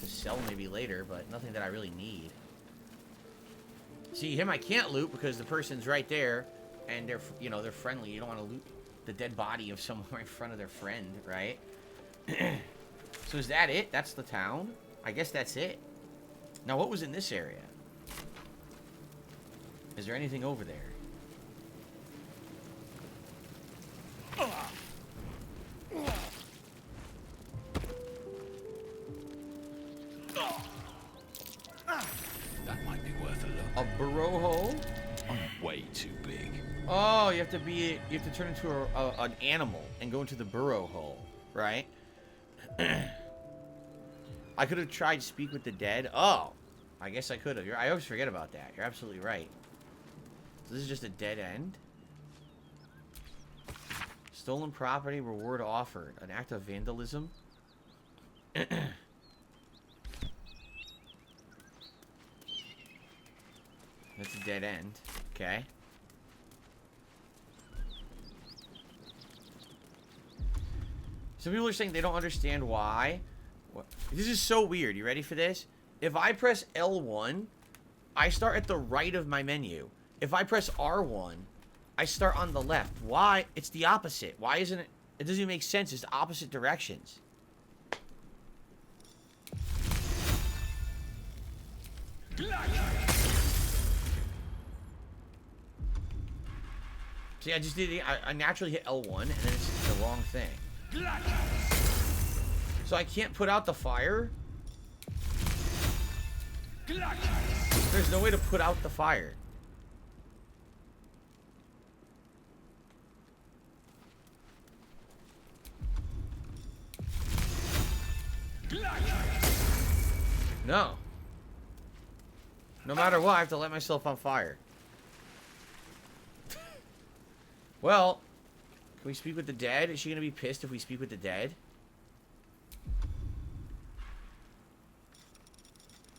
A: sell maybe later, but nothing that I really need. See, him I can't loot because the person's right there, and they're, you know, they're friendly. You don't want to loot the dead body of someone right in front of their friend, right? So is that it? That's the town? I guess that's it. Now, what was in this area? Is there anything over there?
L: That might be worth a look.
A: A burrow hole?
L: I'm way too big.
A: Oh, you have to turn into an animal and go into the burrow hole, right? I could have tried speak with the dead. Oh, I guess I could have. I always forget about that. You're absolutely right. So this is just a dead end. Stolen property, reward offered. An act of vandalism. That's a dead end. Okay. Some people are saying they don't understand why. What? This is so weird. You ready for this? If I press L1, I start at the right of my menu. If I press R1, I start on the left. Why? It's the opposite. Why isn't it? It doesn't even make sense. It's the opposite directions. See, I just did. I naturally hit L1, and then it's the wrong thing. So I can't put out the fire? There's no way to put out the fire. No. No matter what, I have to let myself on fire. Well, can we speak with the dead? Is she gonna be pissed if we speak with the dead?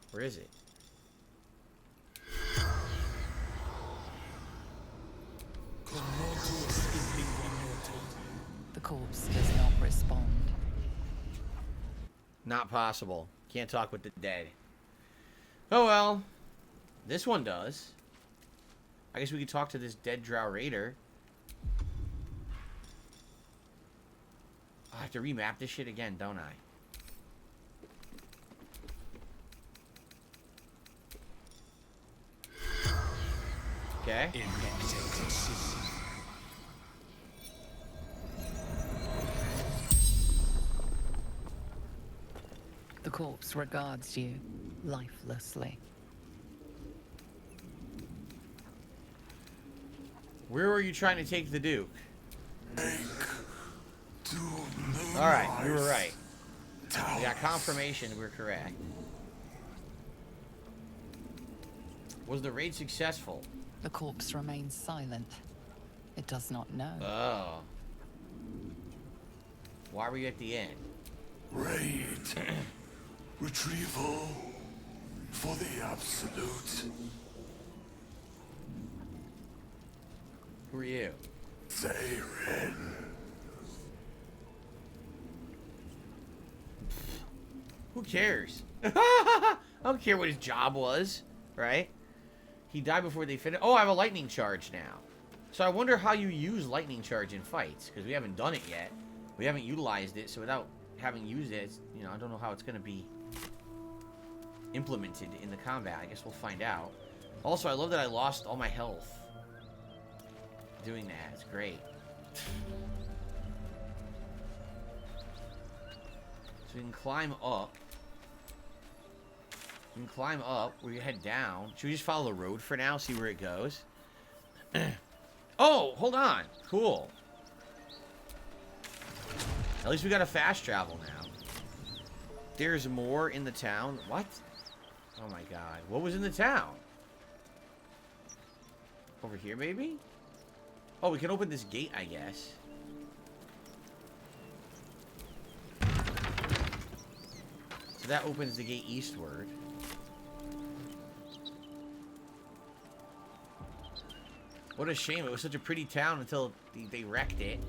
A: Where is it?
J: The corpse does not respond.
A: Not possible. Can't talk with the dead. Oh well. This one does. I guess we could talk to this dead drow raider. I have to remap this shit again, don't I? Okay.
J: The corpse regards you lifelessly.
A: Where were you trying to take the Duke? Alright, we were right. We got confirmation we're correct. Was the raid successful?
J: The corpse remains silent. It does not know.
A: Oh. Why were you at the end?
T: Raid. Retrieval for the absolute.
A: Who are you?
T: Zhentarim.
A: Who cares? I don't care what his job was, right? He died before they finished. Oh, I have a lightning charge now. So I wonder how you use lightning charge in fights, because we haven't done it yet. We haven't utilized it, so without having used it, you know, I don't know how it's going to be implemented in the combat. I guess we'll find out. Also, I love that I lost all my health doing that. It's great. So we can climb up. We can climb up. We head down. Should we just follow the road for now? See where it goes? Oh, hold on. Cool. At least we got a fast travel now. There's more in the town. What? Oh my god. What was in the town? Over here, maybe? Oh, we can open this gate, I guess. So that opens the gate eastward. What a shame. It was such a pretty town until they wrecked it.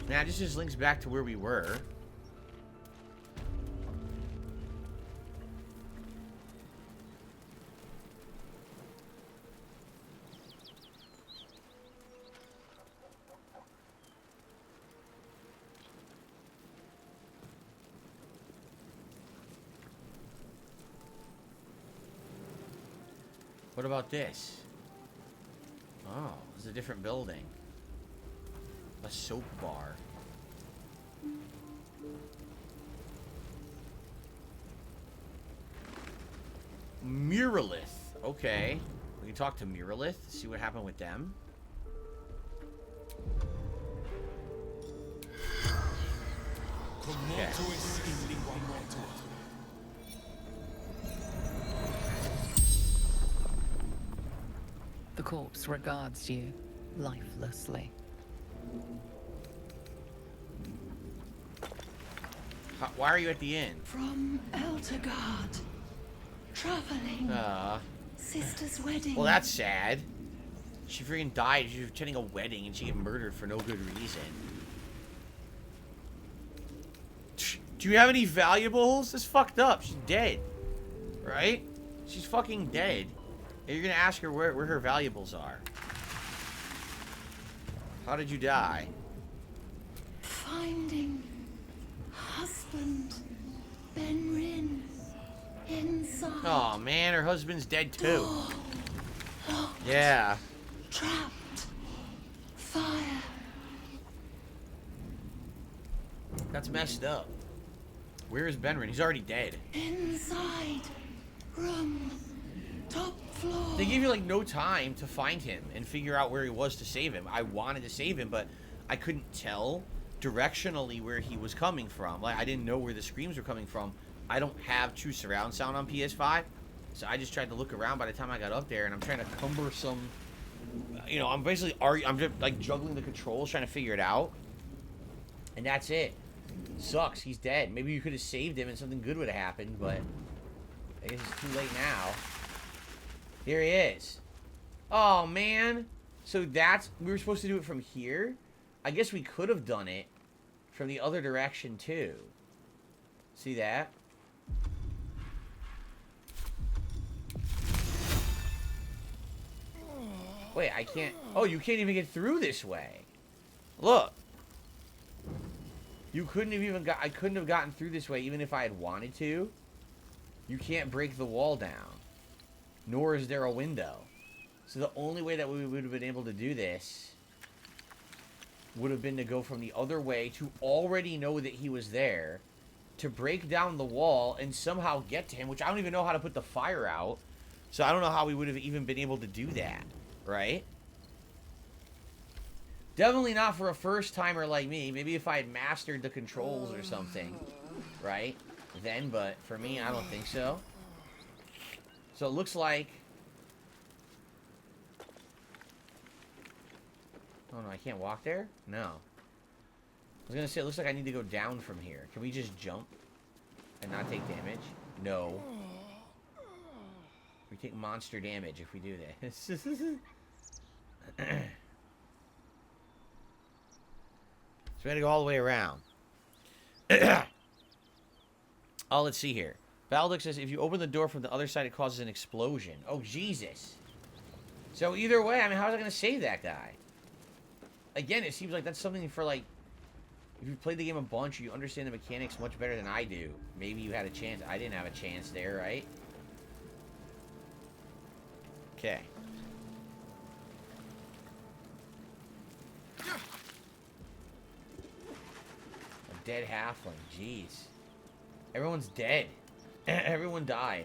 A: Now, this just links back to where we were. What about this? Oh, it's a different building. A soap bar. Muralith. Okay. We can talk to Muralith, see what happened with them. Okay.
J: The corpse regards you lifelessly.
A: Why are you at the inn?
P: From Eltergard. Traveling. Sister's wedding.
A: Well, that's sad. She freaking died. She was attending a wedding and she got murdered for no good reason. Do you have any valuables? That's fucked up. She's dead. Right? She's fucking dead. And you're gonna ask her where her valuables are. How did you die?
P: Finding husband Benrin inside.
A: Oh man, her husband's dead too.
P: Door locked.
A: Yeah.
P: Trapped. Fire.
A: That's messed up. Where is Benrin? He's already dead.
P: Inside. Room. Top floor.
A: They gave you like no time to find him and figure out where he was to save him. I wanted to save him, but I couldn't tell directionally where he was coming from. Like I didn't know where the screams were coming from. I don't have true surround sound on PS5, so I just tried to look around by the time I got up there, and I'm trying to cumbersome. You know, I'm basically I'm just like juggling the controls, trying to figure it out, and that's it. Sucks. He's dead. Maybe you could have saved him and something good would have happened, but I guess it's too late now. Here he is. Oh, man. So we were supposed to do it from here? I guess we could have done it from the other direction, too. See that? Wait, I can't... Oh, you can't even get through this way. Look. You couldn't have even got... I couldn't have gotten through this way even if I had wanted to. You can't break the wall down. Nor is there a window. So the only way that we would have been able to do this would have been to go from the other way to already know that he was there, to break down the wall and somehow get to him, which I don't even know how to put the fire out. So I don't know how we would have even been able to do that, right? Definitely not for a first-timer like me. Maybe if I had mastered the controls or something, right? Then, but for me, I don't think so. So it looks like... Oh no, I can't walk there? No. I was gonna say, it looks like I need to go down from here. Can we just jump and not take damage? No. We take monster damage if we do this. So we gotta go all the way around. Oh, let's see here. Baldur says, if you open the door from the other side, it causes an explosion. Oh, Jesus. So either way, I mean, how is I going to save that guy? Again, it seems like that's something for, like, if you've played the game a bunch, you understand the mechanics much better than I do. Maybe you had a chance. I didn't have a chance there, right? Okay. A dead halfling. Jeez. Everyone's dead. Everyone died.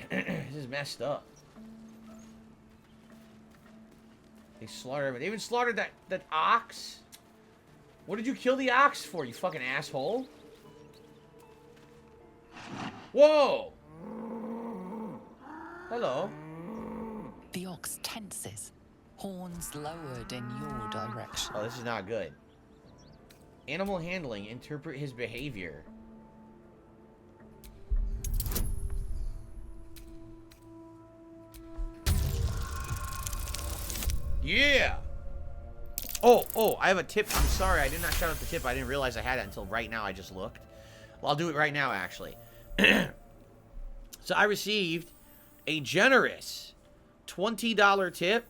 A: This is messed up. They slaughtered everyone. They even slaughtered that ox. What did you kill the ox for, you fucking asshole? Whoa! Hello.
J: The ox tenses, Horns lowered in your direction.
A: Oh, this is not good. Animal handling. Interpret his behavior. Yeah! Oh, I have a tip. I'm sorry, I did not shout out the tip. I didn't realize I had it until right now. I just looked. Well, I'll do it right now, actually. So I received a generous $20 tip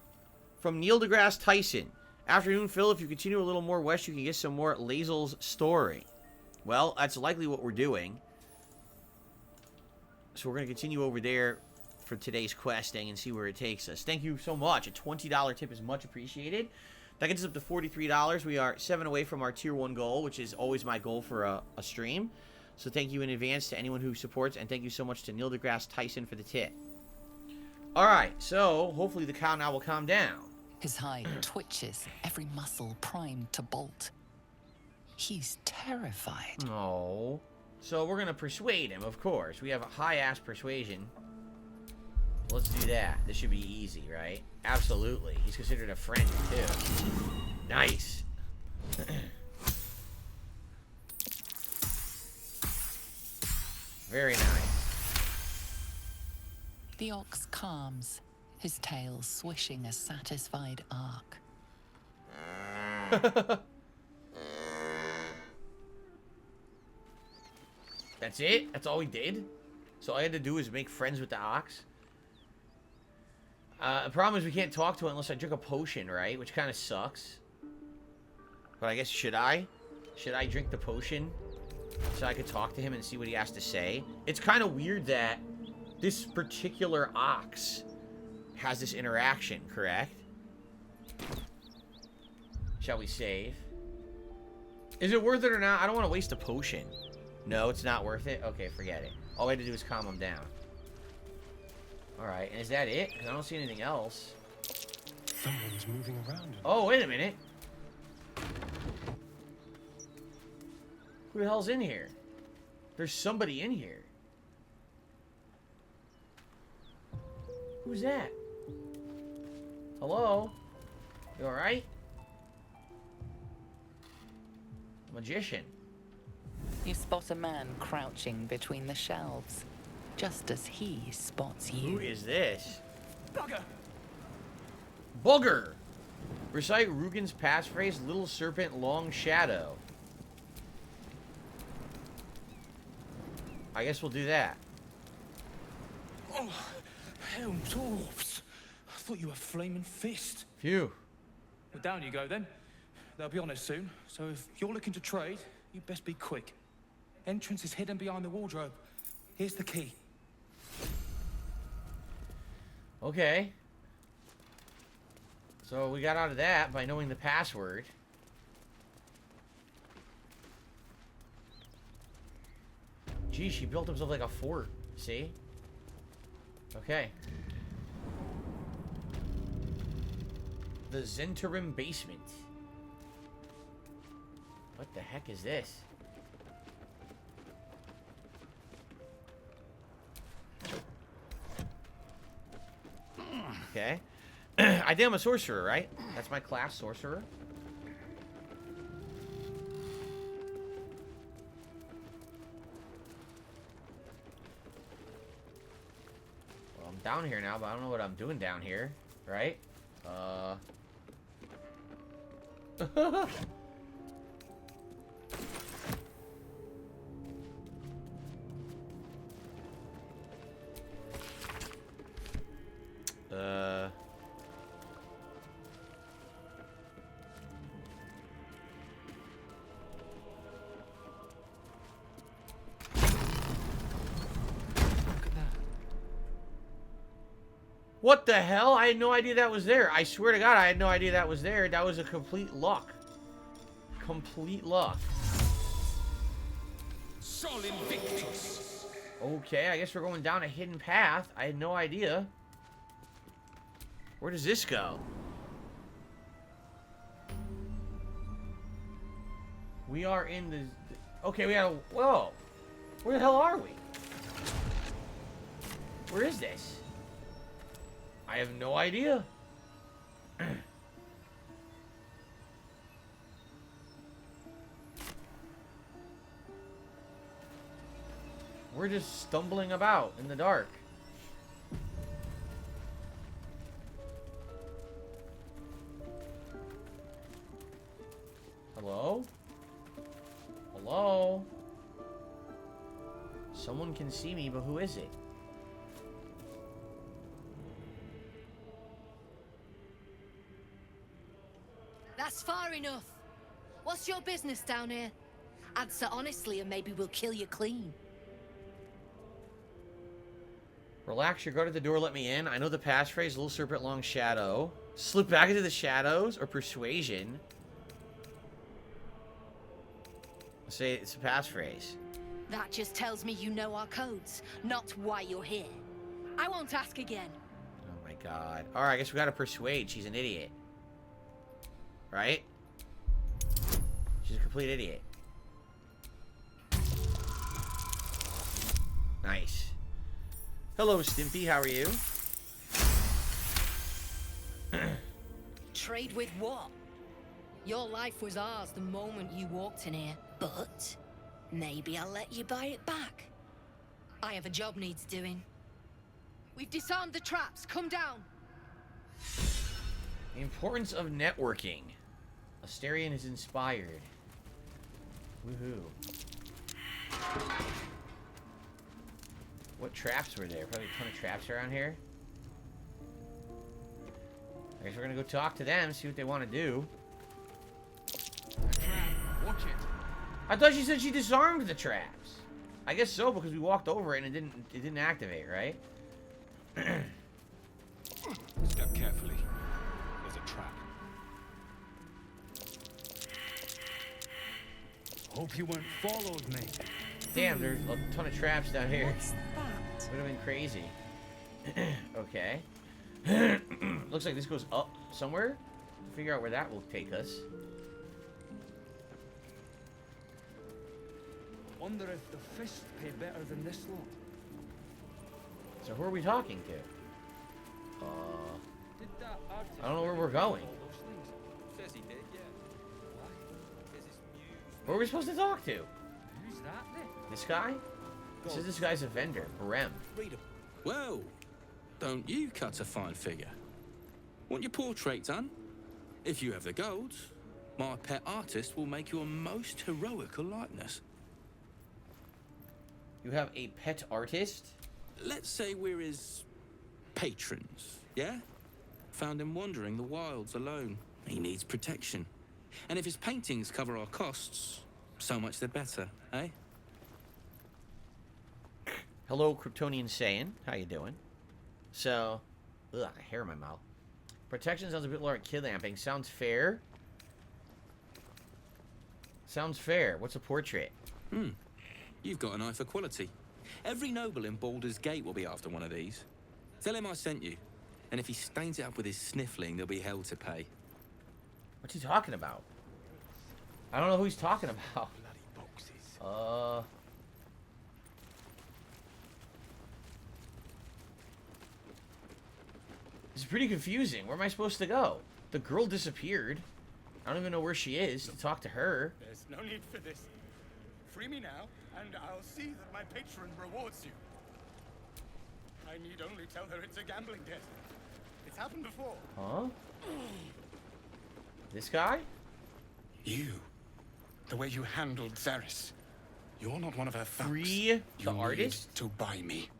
A: from Neil deGrasse Tyson. Afternoon, Phil, if you continue a little more west, you can get some more Lazel's story. Well, that's likely what we're doing. So we're going to continue over there for today's questing and see where it takes us. Thank you so much. A $20 tip is much appreciated. That gets us up to $43. We are 7 away from our tier 1 goal, which is always my goal for a stream. So thank you in advance to anyone who supports, and thank you so much to Neil deGrasse Tyson for the tip. Alright, so hopefully the cow now will calm down.
J: His hide twitches, every muscle primed to bolt. He's terrified.
A: Oh. So we're going to persuade him, of course. We have a high-ass persuasion. Let's do that. This should be easy, right? Absolutely. He's considered a friend, too. Nice. Very nice.
J: The ox calms, his tail swishing a satisfied arc.
A: That's it? That's all we did? So all I had to do is make friends with the ox? The problem is we can't talk to it unless I drink a potion, right? Which kind of sucks. But I guess, should I? Should I drink the potion so I could talk to him and see what he has to say? It's kind of weird that this particular ox has this interaction, correct? Shall we save? Is it worth it or not? I don't want to waste a potion. No, it's not worth it? Okay, forget it. All I had to do is calm him down. Alright, and is that it? Because I don't see anything else.
K: Someone's moving around.
A: Oh, wait a minute. Who the hell's in here? There's somebody in here. Who's that? Hello? You alright? Magician.
J: You spot a man crouching between the shelves, just as he spots you.
A: Who is this?
N: Bugger!
A: Booger! Recite Rugen's passphrase, Little Serpent, Long Shadow. I guess we'll do that.
L: Oh, hell, dwarves. I thought you were Flaming Fist.
A: Phew.
L: Well, down you go then. They'll be on us soon, so if you're looking to trade, you best be quick. Entrance is hidden behind the wardrobe. Here's the key.
A: Okay. So we got out of that by knowing the password. Gee, she built himself like a fort. See? Okay. The Zhentarim basement. What the heck is this? Okay. I think I'm a sorcerer, right? That's my class, sorcerer. Well, I'm down here now, but I don't know what I'm doing down here, right? What the hell? I had no idea that was there. I swear to God, I had no idea that was there. That was a complete luck. Complete luck.
L: Sol Invictus.
A: Okay, I guess we're going down a hidden path. I had no idea. Where does this go? We are in the... Okay, we got a... Whoa. Where the hell are we? Where is this? I have no idea. We're just stumbling about in the dark. Hello? Hello? Someone can see me, but who is it?
U: That's far enough. What's your business down here? Answer honestly and maybe we'll kill you clean.
A: Relax, your guard at the door, let me in. I know the passphrase, little serpent, long shadow. Slip back into the shadows, or persuasion. I'll say it's a passphrase.
U: That just tells me you know our codes, not why you're here. I won't ask again.
A: Oh my god. Alright, I guess we gotta persuade. She's an idiot. Right? She's a complete idiot. Nice. Hello, Stimpy. How are you?
U: Trade with what? Your life was ours the moment you walked in here, but maybe I'll let you buy it back. I have a job needs doing. We've disarmed the traps. Come down.
A: The importance of networking. Asterion is inspired. Woohoo. What traps were there? Probably a ton of traps around here. I guess we're gonna go talk to them, see what they want to do.
O: Watch it.
A: I thought she said she disarmed the traps. I guess so, because we walked over it and it didn't activate, right?
K: Step carefully. There's a trap. Hope you weren't followed, mate.
A: Damn, there's a ton of traps down here.
R: What's that?
A: Would have been crazy. Okay. Looks like this goes up somewhere. Figure out where that will take us.
K: Wonder if the fists pay better than this lot.
A: So who are we talking to? I don't know where we're going.
L: Says he did, yeah.
A: Who are we supposed to talk to?
L: Who's that then?
A: This guy? This guy's a vendor. Barem.
H: Well, don't you cut a fine figure? Want your portrait done? If you have the gold, my pet artist will make you a most heroical likeness.
A: You have a pet artist?
H: Let's say we're his patrons, yeah? Found him wandering the wilds alone. He needs protection. And if his paintings cover our costs, so much the better, eh?
A: Hello, Kryptonian Saiyan. How you doing? So, ugh, hair in my mouth. Protection sounds a bit like kidnapping. Sounds fair. Sounds fair. What's a portrait?
H: You've got an eye for quality. Every noble in Baldur's Gate will be after one of these. Tell him I sent you. And if he stains it up with his sniffling, there'll be hell to pay.
A: What's he talking about? I don't know who he's talking about. This is pretty confusing. Where am I supposed to go? The girl disappeared. I don't even know where she is to talk to her.
V: There's no need for this. Free me now, and I'll see that my patron rewards you. I need only tell her it's a gambling debt. It's happened before.
A: Huh? This guy?
V: You. The way you handled Zaris. You're not one of her thugs.
A: Free the artist?
V: Need to buy me.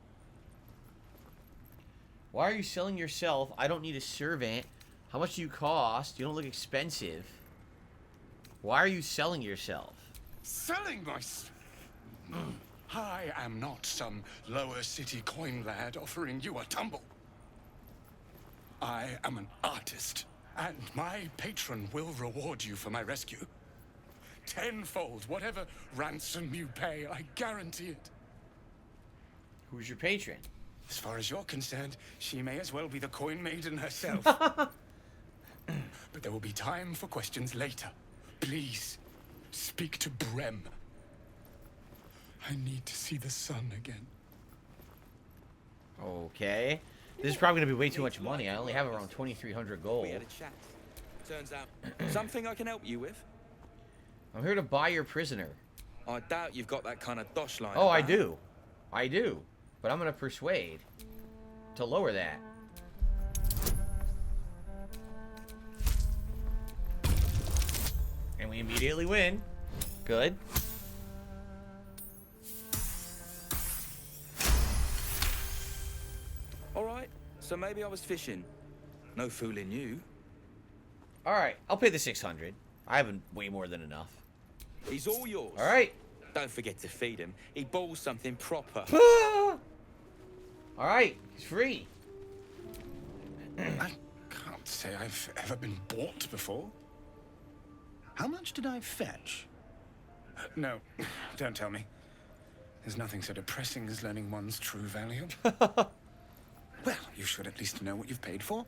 A: Why are you selling yourself? I don't need a servant. How much do you cost? You don't look expensive. Why are you selling yourself?
V: Selling myself? I am not some lower city coin lad offering you a tumble. I am an artist, and my patron will reward you for my rescue. Tenfold, whatever ransom you pay, I guarantee it.
A: Who's your patron?
V: As far as you're concerned, she may as well be the coin maiden herself. But there will be time for questions later. Please, speak to Brem. I need to see the sun again.
A: Okay. This is probably going to be way too much money. I only have around 2,300 gold.
H: We had a chat. Turns out, something I can help you with.
A: I'm here to buy your prisoner.
H: I doubt you've got that kind of dosh line.
A: Oh, I do. I do. But I'm going to persuade to lower that. And we immediately win. Good.
B: Alright, so maybe I was fishing. No fooling you.
A: Alright, I'll pay the 600. I have way more than enough.
B: He's all yours.
A: Alright.
B: Don't forget to feed him. He balls something proper.
A: Alright, he's free.
V: I can't say I've ever been bought before. How much did I fetch? No, don't tell me. There's nothing so depressing as learning one's true value. Well, you should at least know what you've paid for.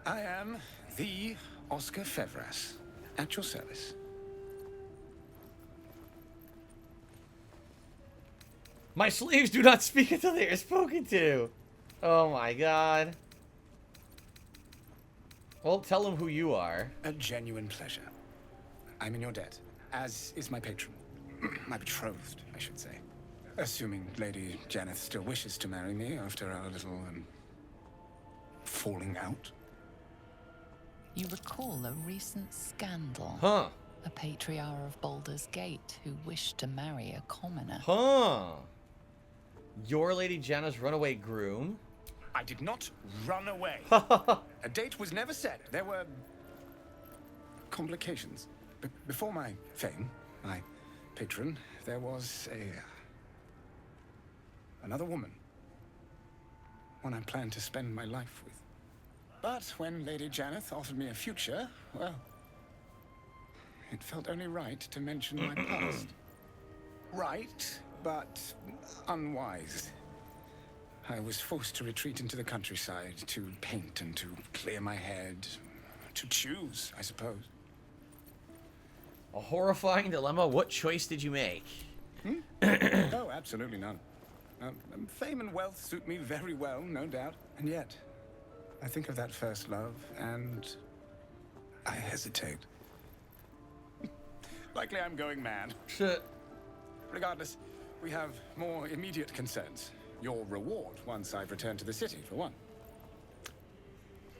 V: I am the Oscar Fevras, at your service.
A: My slaves do not speak until they are spoken to. Oh my god. Well, tell them who you are.
V: A genuine pleasure. I'm in your debt, as is my patron. My betrothed, I should say. Assuming Lady Janeth still wishes to marry me after our little, falling out.
J: You recall a recent scandal.
A: Huh.
J: A patriarch of Baldur's Gate who wished to marry a commoner.
A: Huh. Your Lady Janeth's runaway groom?
V: I did not run away. A date was never set. There were complications. Before my fame, my patron, there was another woman. One I planned to spend my life with. But when Lady Janeth offered me a future, well, it felt only right to mention my past. Right, but unwise. I was forced to retreat into the countryside to paint and to clear my head. To choose, I suppose.
A: A horrifying dilemma. What choice did you make?
V: Oh, absolutely none. Fame and wealth suit me very well, no doubt. And yet, I think of that first love, and I hesitate. Likely I'm going mad.
A: Shit.
V: Regardless, we have more immediate concerns. Your reward once I've returned to the city, for one.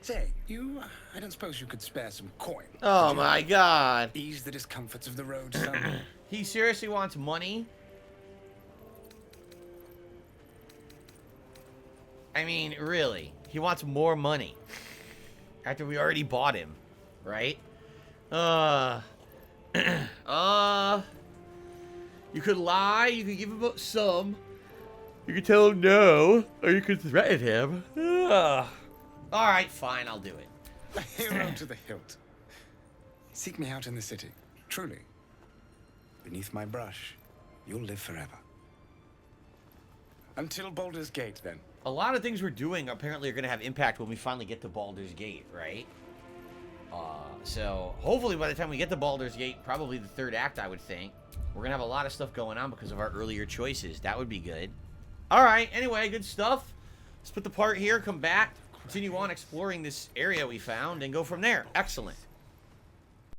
V: Say, I don't suppose you could spare some coin.
A: Oh my god.
V: Ease the discomforts of the road some.
A: He seriously wants money? I mean, really. He wants more money. After we already bought him, right? You could lie, you could give him some. You could tell him no, or you could threaten him. Alright, fine, I'll do it.
V: A hero to the hilt. Seek me out in the city, truly. Beneath my brush, you'll live forever. Until Baldur's Gate, then.
A: A lot of things we're doing apparently are going to have impact when we finally get to Baldur's Gate, right? So, hopefully by the time we get to Baldur's Gate, probably the third act, I would think, we're going to have a lot of stuff going on because of our earlier choices. That would be good. Alright, anyway, good stuff. Let's put the part here, come back, continue on exploring this area we found, and go from there. Excellent.